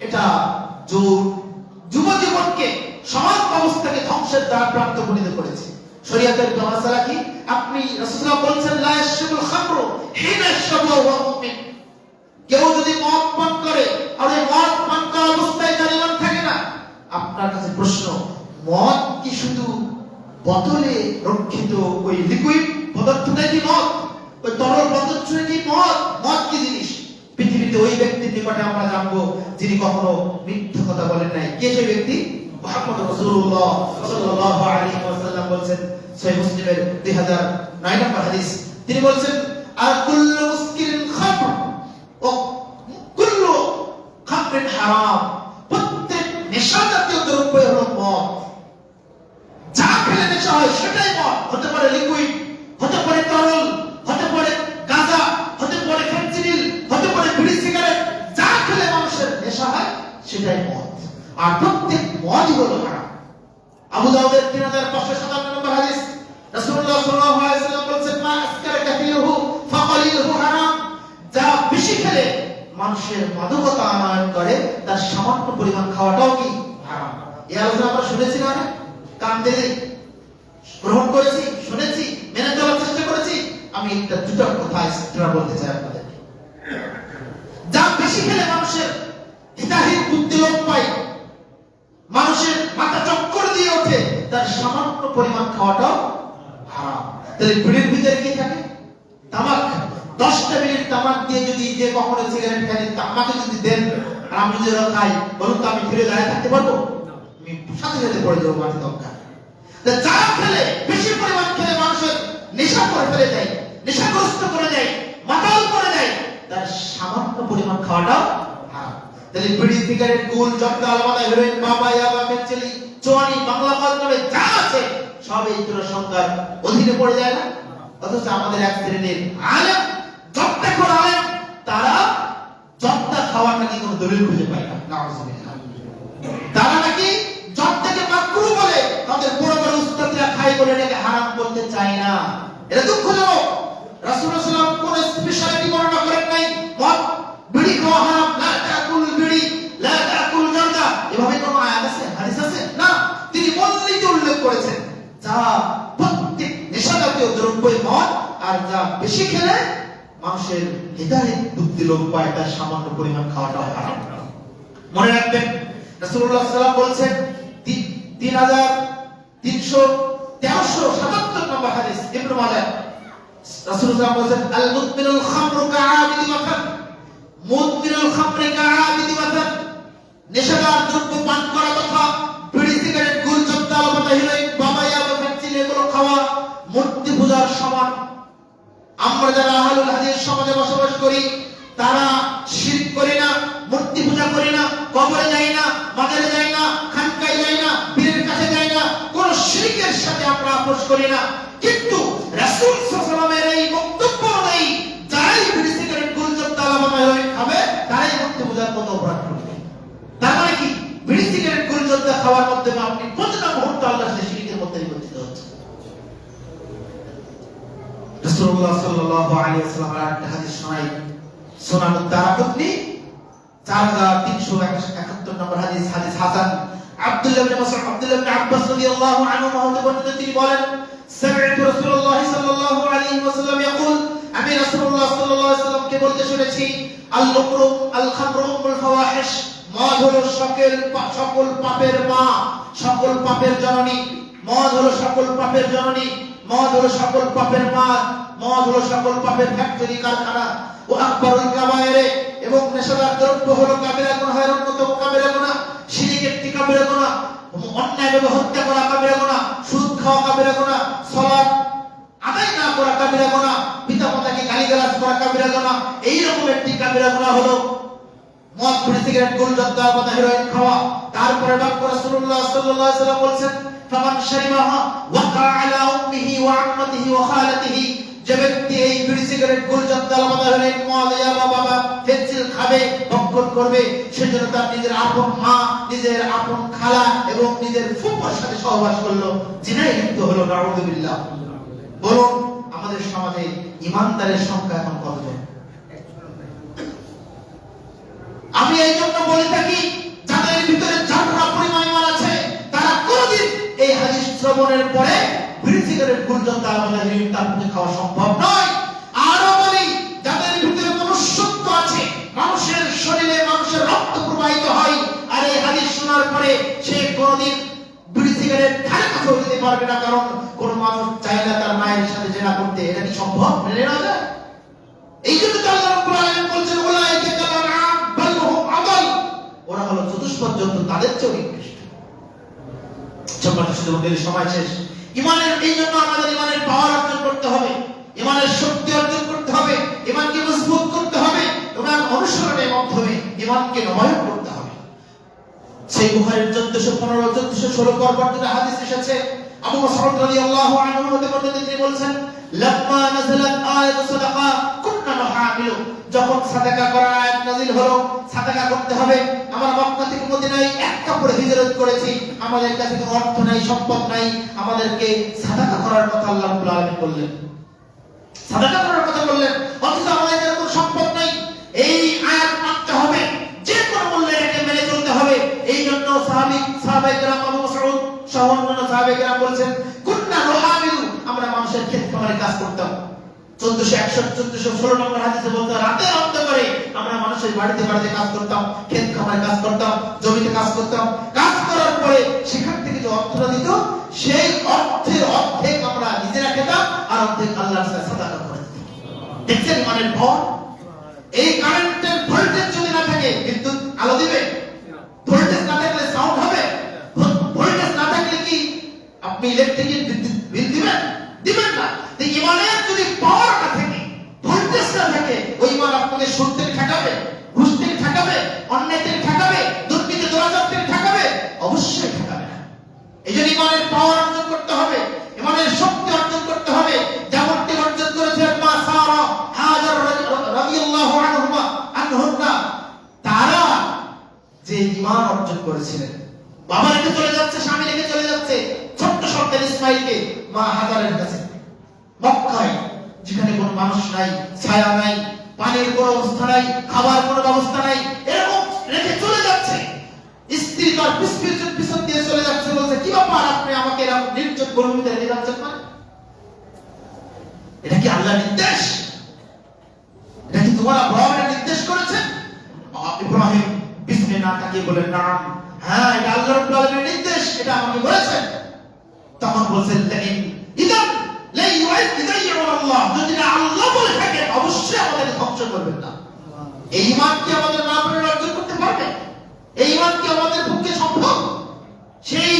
এটা যুব জীবনকে, সমাজ ব্যবস্থাকে ধ্বংসের দ্বার প্রান্ত পরিণত করেছে। শরীয়তের মাসালা কি? আপনি রাসূলুল্লাহ বলেছেন লা ইয়াশরাবুল খামরু হিনা ইয়াশরাবু ওয়া হুয়া মুমিন, কেউ যদি মদ পান করে আর এই মদ পান করা অবস্থায় তার ঈমান থাকে না, আপনার কাছে প্রশ্ন, মদ কি শুধু বোতলে রক্ষিত ওই লিকুইড পদার্থটাই কি মদ? ওই তরল পদার্থটাই কি মদ? মদ কি জিনিস? পৃথিবীতে ওই ব্যক্তির নিকটে আমরা জানবো যিনি কখনো মিথ্যা কথা বলেন নাই। কে সেই ব্যক্তি? মুহাম্মদ রাসূলুল্লাহ সাল্লাল্লাহু আলাইহি ওয়াসাল্লাম বলেছেন, সহিহ মুসলিমের 2009 নম্বর হাদিস, তিনি বলেছেন আর কুল্লু মুসকিরিন খামর ও কুল্লু খামরিন হারাম, প্রত্যেক নেশা জাতীয় দ্রব্য হলো মদ। যা খেলে নেশা হয় সেটাই মদ, হতে পারে লিকুইড, হতে পারে তরল, হতে পারে গাঁজা, হতে পারে ফেনসিডিল, হতে পারে বিড়ি সিগারেট, যা খেলে মানুষের নেশা হয় সেটাই মদ। আর প্রত্যেক মদই হলো হারাম। আবু দাউদের 3557 নম্বর হাদিস, রাসূলুল্লাহ সাল্লাল্লাহু আলাইহি ওয়াসাল্লাম বলেছেন মা আসকারা কাসীরুহু ফাকালিলুহু হারাম, যা বেশি খেলে মানুষের মাদকতা আনয়ন করে তার সামান্য পরিমাণ খাওয়াটাও কি হারাম। এই আলোচনা আমরা শুনেছি না, কান দিয়ে গ্রহণ করেছি, শুনেছি, মেনে চলার চেষ্টা করেছি। আমি একটা দুটো কথা এক্সট্রা বলতে চাই আপনাদেরকে। যা বেশি খেলে মানুষের হিতাহিত বুদ্ধি লোপ পায়, মানুষের মাথা চক্কর দিয়ে ওঠে, তার সামান্য পরিমাণ খাওয়াটাও হারাম। তাহলে বিড়ির ভিতরে কি থাকে? তামাক। 10টা মিনিট তামাক দিয়ে যদি যে কখনো সিগারেট খাই, তামাকে যদি দেন আর আমি যদি খাই, বলুন তো আমি ফিরে দাঁড়িয়ে থাকতে পারবো? আমি সাথে সাথে পড়ে যাবো মাটি দরকার। যা খেলে, বেশি পরিমাণ খেলে মানুষের নেশা করে ফেলে দেয়, নেশাগ্রস্ত করে দেয়, মাতাল করে দেয়, তার সামান্য পরিমাণ খাওয়াটাও হারাম। তাহলে বিড়ি, সিগারেট, গুল, জর্দা, আলমাদা, হেরোইন, বাবা, ইয়াবা, পেন্সিলি, চোয়ানি, বাংলা মাধ্যমে যা আছে সব এই জনসংখ্যার অধীনে পড়ে যায় না? অথচ আমাদের এক শ্রেণীর আলেম, জর্দা করে আলেম, তারা জর্দা খাওয়ার নাকি কোনো দলিল খুঁজে পায় না। নাউজুবিল্লাহ। তারা নাকি জর্দাকে মাকরুহ বলে, তাদের বড় বড় উস্তাদরা খায় বলে এটাকে হারাম বলতে চায় না। এটা দুঃখজনক। রাসূলুল্লাহ সাল্লাল্লাহু আলাইহি ওয়াসাল্লাম কোন স্পেশালিটি বর্ণনা করেন নাই, মদ, বিড়ি খাওয়া হারাম, লা তাকুল বিড়ি, লা তাকুল জর্দা, এভাবে কোনো আয়াত আছে, হাদিস আছে? না। তিনি মৌলিক উল্লেখ করেছেন যা প্রত্যেক নেশাজাতীয় দ্রব্যই মদ, আর যা বেশি খেলে মানুষের হিদায়াত বুদ্ধি লোপ পায়, তার সামান্য পরিমাণ খাওয়াটা হারাম। মনে রাখবেন, রাসূলুল্লাহ সাল্লাল্লাহু আলাইহি ওয়াসাল্লাম বলেছেন, 3377 নম্বর হাদিস, ইবনে মাজাহ, রাসূলুল্লাহ বলেছেন, আল মুদমিনুল খামরু কাআবিদি ওয়াতান, মুদমিনুল খামরি কাআবিদি ওয়াতান, নেশাদার দ্রব্য পান করা তথা বিড়ি, সিগারেট, গুল, জর্দা, আলমাদা, হেরোইন, বাবা, ইয়াবা, পেন্সিলি এগুলো খাওয়া মূর্তি পূজার সমান। আমরা যারা আহলুল হাদিস সমাজে বসবাস করি, তারা শিরক করি না, মূর্তি পূজা করি না, কবরে যাই না, মাজারে যাই না, খানকায় যাই না, পীরের কাছে যাই না, কোন শিরকের সাথে আমরা আপোষ করি না। কিন্তু রাসূল সাল্লাল্লাহু আলাইহি ওয়াসাল্লামের এই বক্তব্য অনুযায়ী যারাই বিড়ি, সিগারেট, গুল, জর্দা, আলমাদা, হেরোইন খাবে, তারাই মূর্তি পূজার মতো অপরাধ করবে। তার মানে কি? বিড়ি, সিগারেট, গুল, জর্দা খাওয়ার মাধ্যমে আপনি প্রতিটা মুহূর্তে আল্লাহর সাথে শিরকের মধ্যে নিমজ্জিত হচ্ছেন। রাসূলুল্লাহ সাল্লাল্লাহু আলাইহি ওয়াসাল্লাম একটা হাদিস শোনাই, সুনান দারাকুতনি 4371 নম্বর হাদিস, হাদিস হাসান। আব্দুল্লাহ ইবনে মাসউদ, আব্দুল্লাহ ইবনে আব্বাস রাদিয়াল্লাহু আনহুমা হতে বর্ণিত, তিনি বলেন, সামি'তু রাসূলুল্লাহ সাল্লাল্লাহু আলাইহি ওয়াসাল্লাম ইয়াকুল, আমি রাসূলুল্লাহ সাল্লাল্লাহু আলাইহি ওয়াসাল্লামকে বলতে শুনেছি, আল মুকরু আল খামরু উম্মুল ফাওয়াহিশ, মদ হলো সকল পাপের মা, সকল পাপের জননী। মদ হলো সকল পাপের জননী, মদ হলো সকল পাপের মা, মদ হলো সকল পাপের ফ্যাক্টরি, কারখানা। ও আকবারুল কাবায়ের, এবং নেশাদার দ্রব্য হলো কাবিরা গুনাহের অন্যতম কাবিরা গুনাহ, শিরক একটি কাবিরা গুনাহ, অন্যায়ভাবে হত্যা করা কাবিরা গুনাহ, সুদ খাওয়া কাবিরা গুনাহ, সালাত আদায় না করা কাবিরা গুনাহ, পিতামাতাকে গালিগালাজ করা কাবিরা গুনাহ। এই রকম একটি কাবিরা গুনাহ হলো মদ, বিড়ি, সিগারেট, গুল, জর্দা, আলমাদা, হেরোইন খাওয়া। তারপরে ডক্টর রাসূলুল্লাহ সাল্লাল্লাহু আলাইহি ওয়াসাল্লাম বলেছেন, ফামান শারিবাহা ওয়াকা আলা উম্মিহি ওয়া আম্মাতিহি ওয়া খালাতিহি, যে ব্যক্তি এই বিড়ি, সিগারেট, গুল, জর্দা, আলমাদা, হেরোইন, মদ, ইয়াবা, বাবা, পেন্সিল খাবে, ভক্ষণ করবে, সেজন্য তার নিজের আপন মা, নিজের আপন খালা এবং নিজের ফুফার সাথে সহবাস করলো, জিনায় লিপ্ত হলো। নাউযুবিল্লাহ। বলুন আমাদের সমাজে ঈমানদারের সংখ্যা এখন কতজন? আমি এই জন্য বলে থাকি, যাদের ভিতরে জাররা পরিমাণ ঈমান আছে, তারা কোনদিন এই হাদিস শ্রবণের পরে বিড়ি, সিগারেট, গুল, জর্দা, আলমাদা, হেরোইন তার মধ্যে খাওয়া সম্ভব নয়। আরো বলি, যাদের ভিতরে মনুষ্যত্ব আছে, মানুষের শরীরে মানুষের রক্ত প্রবাহিত হয়, আর এই হাদিস শোনার পরে সে কোনদিন বিড়ি, সিগারেট খায় কথা বলতে পারবে না, কারণ কোন মানুষ চায় না তার মায়ের সাথে জেনা করতে। এটা কি সম্ভব? মেনে নেওয়া যায়? এই জন্য তো আল্লাহ রাব্বুল আলামিন বলেছেন, উলাইকা কালাম বাল হুম আদাল, ওরা হলো চতুষ্পদ জন্তু, তাদের চেয়ে নিকৃষ্ট। সম্মানিত সুধীবৃন্দ, সময় শেষ। ঈমানের, এই জন্য আমাদের ঈমানের পাওয়ার অর্জন করতে হবে, ঈমানের শক্তি অর্জন করতে হবে, ঈমানকে মজবুত করতে হবে এবং অনুসরণের মাধ্যমে ঈমানকে নবায়ন করতে হবে। সেই বুখারীর 1415-1416 পর্বত হাদিস এসেছে, আবু মাসউদ রাদিয়াল্লাহু আনহু হতে বর্ণিত, তিনি বলেছেন, লাম্মা নাযালাত আয়াতু সাদাকা কুননা নুহামিলু, যখন সাদাকা করার আয়াত নাযিল হলো, সাদাকা করতে হবে। আমরা মক্কা থেকে মদিনায় এক কাপড়ে হিজরত করেছি, আমাদের কাছে কোনো অর্থ নাই, সম্পদ নাই, আমাদেরকে সাদাকা করার কথা আল্লাহ রাব্বুল আলামিন বললেন, সাদাকা করার কথা বললেন, অথচ আমাদের কাছে কোনো সম্পদ নাই। এই আয়াত মানতে হবে, যে কোনো মূল্যে এটাকে মেনে চলতে হবে। এই জন্য সাহাবায়ে কেরাম, আবু মাসউদ সহ অন্যান্য সাহাবায়ে কেরাম বলেছেন, কুননা নুহামিলু, আমরা মানুষের ক্ষেত খামারে কাজ করতাম। 1416 নম্বর হাদিসে বলতে, রাতের অন্ধকারে আমরা মানুষের বাড়িতে বাড়িতে কাজ করতাম, ক্ষেত খামারে কাজ করতাম, জমিতে কাজ করতাম। কাজ করার পরে সেখান থেকে যে অর্থটা দিত, সেই অর্থের অর্ধেক আমরা নিজেরা খেতাম, আর ইমানের পাওয়ার। এই কারেন্টের ভোল্টেজ যদি না থাকে বিদ্যুৎ আলো দিবে? ভোল্টেজ না থাকলে সাউন্ড হবে? ভোল্টেজ না থাকলে কি আপনি ইলেকট্রিকের বিল দিবেন? দিবেন না। ইমানের যদি পাওয়ার না থাকে, ভোল্টেজ না থাকে, ওই ইমান আপনাকে সুদ থেকে ঠকাবে, ঘুষ থেকে ঠকাবে, অন্যায় থেকে ঠকাবে, দুর্নীতি দুরাচার থেকে ঠকাবে? অবশ্যই ঠকাবে না। এই জন্য ইমানের পাওয়ার অর্জন করতে হবে, ইমানের শক্তি অর্জন করতে হবে, যেমনটি অর্জন করেছেন মা সারা হাজার রাদিয়াল্লাহু আনহুমা। তারা যে ইমান অর্জন করেছিলেন, বাবা রেখে চলে যাচ্ছে, স্বামী রেখে চলে যাচ্ছে ছোট্ট সন্তান ইসমাইলকে মা হাজারের কাছে, মক্কায় যেখানে কোনো মানুষ নাই, ছায়া নাই, পানির কোনো ব্যবস্থা নাই, খাবার কোনো ব্যবস্থা নাই, এরকম রেখে চলে যাচ্ছে। স্ত্রী তার পিছন দিয়ে চলে যাচ্ছে, বলছে কি ব্যাপার আপনি আমাকে এরকম নির্জন গরমিতে রেখে যাচ্ছেন? মানে এটা কি আল্লাহর নির্দেশ? এটা কি তোমার ভগবানের নির্দেশ করেছেন? ইব্রাহিম বিস্ময়ে না তাকিয়ে বলেন, না, হ্যাঁ, এটা আল্লাহ রাব্বুল আলামিনের নির্দেশ, এটা আমাকে বলেছেন। তখন বলছেন ইদান লা ইউআইযু আল্লাহ, যদি আল্লাহ বলে থাকে অবশ্যই আমাদের ধ্বংস করবেন না। এই ঈমান কি আমাদের না পড়ে অর্জন করতে পারবে? এই ঈমান কি আমাদের পক্ষে সম্ভব? সেই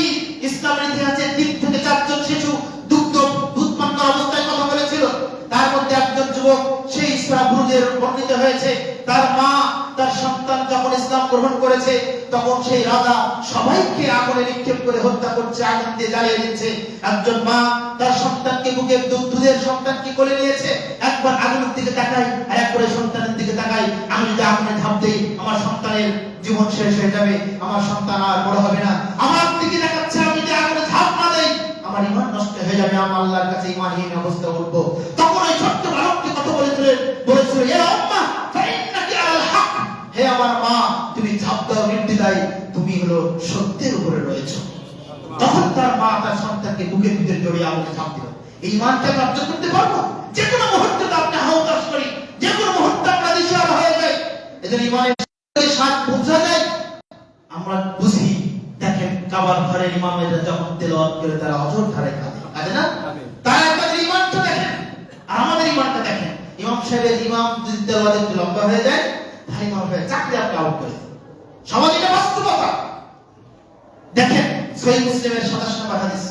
ইসলামের ইতিহাসে 3 থেকে 4 জন শিশু দুধ পান করা অবস্থায় কথা বলেছিল। তার মধ্যে একজন যুবক সেই সূরা বুরুজের বর্ণিত হয়েছে, তার মা তার সন্তান যখন ইসলাম গ্রহণ করেছে তখন সেই রাজা সবাইকে আগুনে নিক্ষেপ করে হত্যা করছে, আগুন দিয়ে জ্বালিয়ে দিচ্ছে। একজন মা তার সন্তানকে বুকে দুধের সন্তানকে কোলে নিয়েছে, একবার আগুনের দিকে তাকায় আর একবার সন্তানের দিকে তাকায়, আমি যদি আগুনে ঝাঁপ দেই আমার সন্তানের জীবন শেষ হয়ে যাবে, আমার সন্তান আর বড় হবে না। আমার দিকে দেখাচ্ছে আমি যদি আগুনে ঝাঁপ না দেই আমার ঈমান নষ্ট হয়ে যাবে, আমি আল্লাহর কাছে ঈমানহীন অবস্থায় উঠব। তখন ওই ছোট্ট বালকটি কথা বলেছিল, ইয়া উম্মাহ ফাইন্নাকি আলাল হক, হে আমার মা, তুমি ঝাঁপ দাও নির্দ্বিধায়, তুমি হলো সত্যের উপরে রয়েছো। তখন তার মা তার সন্তানকে বুকের ভিতরে জড়িয়ে আগুনে ঝাঁপ দিল। এই ঈমানকে আমরা অর্জন করতে পারবো? যে কোনো মুহূর্তে আপনি হাওতাস করি, যে কোনো মুহূর্তে আমরা দিশাহারা হয়ে যাই। এজন্য ঈমানের স্বাদ বোঝা যায় আমরা বুঝি। দেখেন কাবার ঘরের ইমামেরা যখন তেলাওয়াত করে তারা অজর ধারে কাঁদে না? তারা একবার ঈমানটা দেখেন আর আমাদের ঈমানটা দেখেন। ইমাম সাহেবের ইমাম যদি তেলাওয়াত একটু লম্বা হয়ে যায় তাহলে ইমাম সাহেব চাকরি আপনি আউট করে দেন। সমাজে এটা বাস্তবতা। দেখেন সহিহ মুসলিমের 27 নম্বর হাদিস,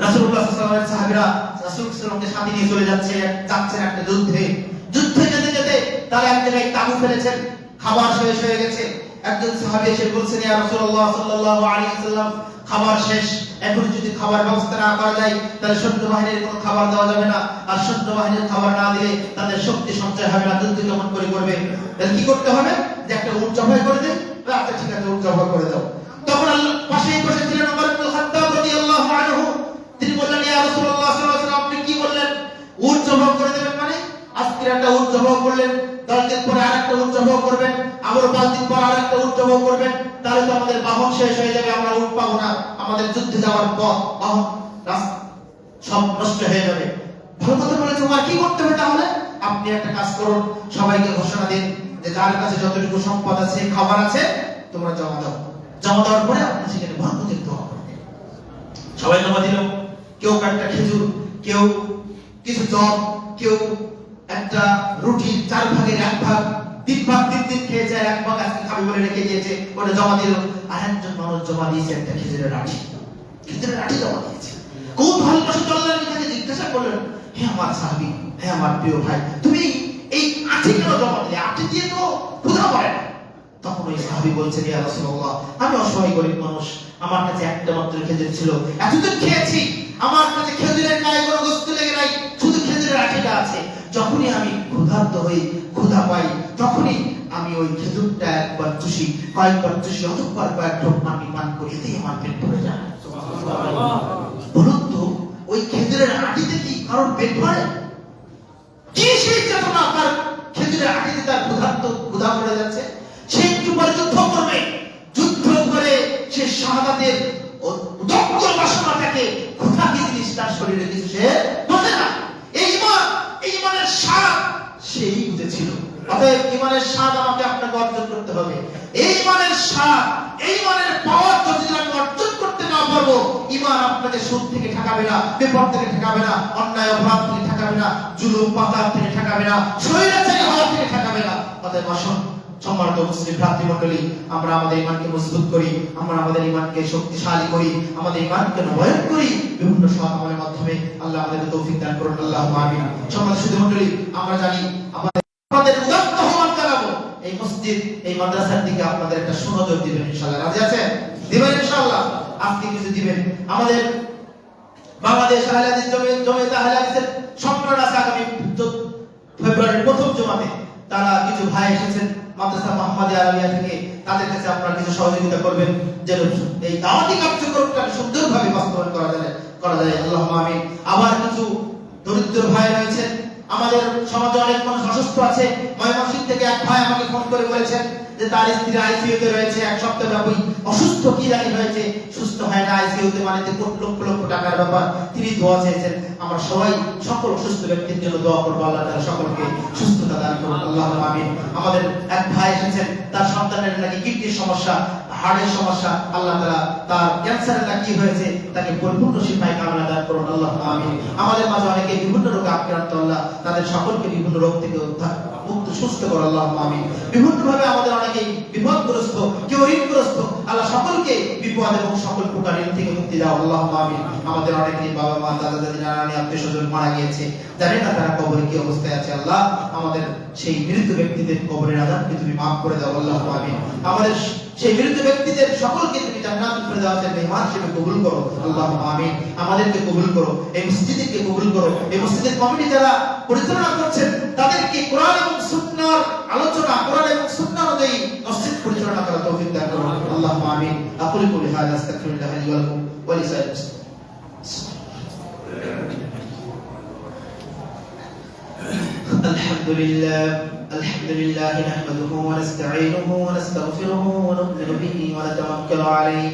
রাসূলুল্লাহ সাল্লাল্লাহু আলাইহি ওয়াসাল্লামের সাহাবীরা রাসূল সাল্লাল্লাহু সাথে নিয়ে চলে যাচ্ছেন একটা যুদ্ধে যেতে যেতে তারা এক জায়গায় তাঁবু ফেলেছেন, খাবার শেষ হয়ে গেছে। একজন সাহাবী এসে বলছেন, ইয়া রাসূলুল্লাহ সাল্লাল্লাহু আলাইহি ওয়াসাল্লাম, খাবার শেষ, এখন যদি খাবার ব্যবস্থা না করা যায় তাহলে সৈন্য বাহিনীর কোনো খাবার দেওয়া যাবে না, আর সৈন্য বাহিনীর খাবার না দিলে তাদের শক্তি সঞ্চয় হবে না, যুদ্ধ কেমন করে করবে? তাহলে কি করতে হবে? যে একটা উট জবাই করে দেন। আচ্ছা ঠিক আছে, উট জবাই করে দাও। তখন আল্লাহ পাশেই বসেছিলেন ওমর ইবনে খাত্তাব রাদিয়াল্লাহু আনহু, তিনি বললেন, ইয়া রাসূলুল্লাহ সাল্লাল্লাহু আলাইহি ওয়াসাল্লাম, আপনি কি বললেন উট জবাই করে দেবেন? মানে আজকে একটা উট জবাই করলেন, 10 দিন পরে আরেকটা উট জবাই করবেন, আবার 5 দিন পর আরেকটা উট জবাই করবেন, তাহলে তো আমাদের বাহন শেষ হয়ে যাবে, আমরা উট পাবো না, আমাদের যুদ্ধে যাওয়ার পথ বাহন রাস্তা সব নষ্ট হয়ে যাবে। ভালো কথা বলেছে ওমর, কি করতে হবে তাহলে? আপনি একটা কাজ করুন, সবাইকে ঘোষণা দিন যে যার কাছে যতটুকু সম্পদ আছে, খাবার আছে, তোমরা জমা দাও। জমা দেওয়ার পরে আপনি সেখানে বরকতের দোয়া করবেন। সবাই জমা দিল, কেউ একটা খেজুর, কেউ কিছু জব, কেউ একটা রুটি 4 ভাগের 1 ভাগ, 3 ভাগ 3 দিন খেয়েছে, 1 ভাগ আজকে খাবে বলে রেখে দিয়েছে, ওটা জমা দিল। আর একজন মানুষ জমা দিয়েছে একটা খেজুরের আঁটি জমা দিয়েছে। কৌতূহল বশত আল্লাহর নবী জিজ্ঞাসা করলেন, হে আমার সাহাবী, হে আমার প্রিয় ভাই, তুমি এই আঁটি কেন জমা দিলে? আঁটি দিয়ে তো ক্ষুধা পায় না। তখন ওই সাহাবী বলছেন, ইয়া রাসূলুল্লাহ, আমি অসহায় গরিব মানুষ, আমার কাছে একটা মাত্র খেজুর ছিল, এতদিন খেয়েছি, আমার কাছে খেজুরের গায়ে কোনো গোশত লেগে নাই, শুধু খেজুরের আঁটিটা আছে। যখনই আমি ক্ষুধার্ত হই, ক্ষুধা পাই, তখনই আমি ওই খেজুরটা একবার চুষি, কয়েকবার চুষি, অতঃপর কয়েক ঢোক আমি পান করি, এতেই আমার পেট ভরে যায়। সুবহানাল্লাহ। বলুন তো ওই খেজুরের আঁটিতে কি কারোর পেট ভরে? কি সেই চেতনা তার খেজুরের আঁটিতে তার ক্ষুধা ভরে যাচ্ছে? সে একটু পরে যুদ্ধ করবে, যুদ্ধ করে সে শাহাদাতের উদগ্র বাসনাটাকে, ক্ষুধা কি জিনিস তার শরীরে কিছু সে বোঝে না। এই ঈমানের স্বাদ সেই বুঝেছিল। অতএব ঈমানের স্বাদ আমাকে আপনাকে অর্জন করতে হবে। এই ঈমানের স্বাদ, এই ঈমানের পাওয়ার যদি আমি অর্জন করতে না পারবো বাঁচাবো। ঈমান আপনাকে সুদ থেকে ঠেকাবে না, বিপদ থেকে ঠেকাবে না, অন্যায় অপরাধ থেকে ঠেকাবে না, জুলুম পাতার থেকে ঠেকাবে না, স্বৈরাচারী হওয়া থেকে ঠেকাবে না। অতএব আসুন সম্মানিত মুসলিম ভ্রাতৃমণ্ডলী, আমরা আমাদের ঈমানকে মজবুত করি, আমরা আমাদের ঈমানকে শক্তিশালী করি, আমাদের ঈমানকে নবায়ন করি বিভিন্ন সৎ আমলের মাধ্যমে। আল্লাহ আমাদেরকে তৌফিক দান করুন, আল্লাহুম্মা আমিন। সম্মানিত সুধীমণ্ডলী, আমরা জানি আমাদের উদাত্ত আহ্বান জানাবো এই মসজিদ, এই মাদ্রাসার দিকে আপনাদের একটা সুনজর দিবেন ইনশাআল্লাহ। রাজি আছেন? দিবেন ইনশাআল্লাহ? আজকে কিছু দিবেন। আমাদের বাংলাদেশ আহলে হাদিস জমিয়ত আহলে হাদিসের সম্মেলন আছে আগামী ফেব্রুয়ারির প্রথম জুমাতে। তারা কিছু ভাই এসেছেন মাদ্রাসা মুহাম্মাদিয়া আলিয়া থেকে, তাদের কাছে আপনারা কিছু সহযোগিতা করবেন যেন এই দাওয়াতি কার্যক্রমটা সুন্দরভাবে বাস্তবায়ন করা যায়। আল্লাহুম্মা আমিন। আবার কিছু দরিদ্র ভাই রয়েছেন, আমাদের সমাজে অনেক মানুষ অসুস্থ আছে। ময়মনসিংহ থেকে এক ভাই আমাকে ফোন করে বলেছেন যে তার স্ত্রী আইসিইউতে রয়েছে, এক সপ্তাহ ব্যাপী অসুস্থ, কি জানি হয়েছে, সুস্থ হয় না, আইসিইউতে, মানে লক্ষ লক্ষ টাকার ব্যাপার। তিনি দোয়া চেয়েছেন। আমরা সবাই সকল অসুস্থ ব্যক্তির জন্য দোয়া করবো, আল্লাহ তাআলা সকলকে সুস্থতা দান করুন, আল্লাহুম্মা আমিন। আমাদের এক ভাই এসেছেন, তার সন্তানের নাকি কিডনির সমস্যা, হার্টের সমস্যা, আল্লাহ তাআলা তার ক্যান্সারের নাকি হয়েছে, তাকে পরিপূর্ণ শিফায়ে কামিলা দান করুন, আল্লাহুম্মা আমিন। আমাদের মাঝে অনেকে বিভিন্ন রোগে আক্রান্ত, আল্লাহ তাদের সকলকে বিভিন্ন রোগ থেকে মুক্ত সুস্থ করুন, আল্লাহুম্মা আমিন। বিভিন্ন ভাবে আমাদের অনেকেই বিপদগ্রস্ত, কেউ ঋণগ্রস্ত, আল্লাহ সকলকে বিপদ এবং সকল প্রকার ঋণ থেকে মুক্তি দাও, আল্লাহুম্মা আমিন। আমাদের অনেকেই বাবা মা দাদা দাদি নানা নানি আত্মীয় স্বজন মারা গিয়েছে, জানি না তারা কবরে কি অবস্থায় আছে। আল্লাহ আমাদের সেই মৃত ব্যক্তিদের কবরের আযাবকে তুমি মাফ করে দাও, আল্লাহুম্মা আমিন। আমাদের সেই মৃত ব্যক্তিদের সকলকে তুমি জান্নাতুল ফেরদাউসের মেহমান হিসেবে কবুল করো, আল্লাহুম্মা আমিন। আমাদেরকে কবুল করো, এই মসজিদকে কবুল করো, এই মসজিদের কমিটি যারা পরিচালনা করছেন তাদেরকে কোরআন এবং সুন্নাহর আলোচনা, কোরআন এবং সুন্নাহ অনুযায়ী মসজিদ পরিচালনা করার তৌফিক দান করো, আল্লাহুম্মা আমিন। আকুলু কুলি হাযা আস্তাগফিরুল্লাহ লি ওয়া লাকুম ওয়া লিসাইরিল মুসলিমিন। الحمد لله نحمده ونستعينه ونستغفره ونؤمن به ونتوكل عليه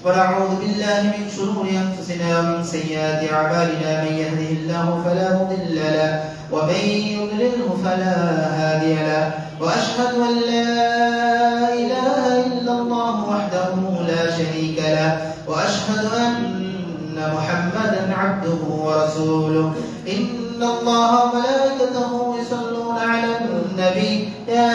ونعوذ بالله من شرور أنفسنا ومن سيئات أعمالنا. من يهده الله فلا مضل له ومن يضلله فلا هادي له وأشهد أن لا إله إلا الله وحده لا شريك له وأشهد أن محمدا عبده ورسوله. إن الله وملائكته يصلون على النبي يا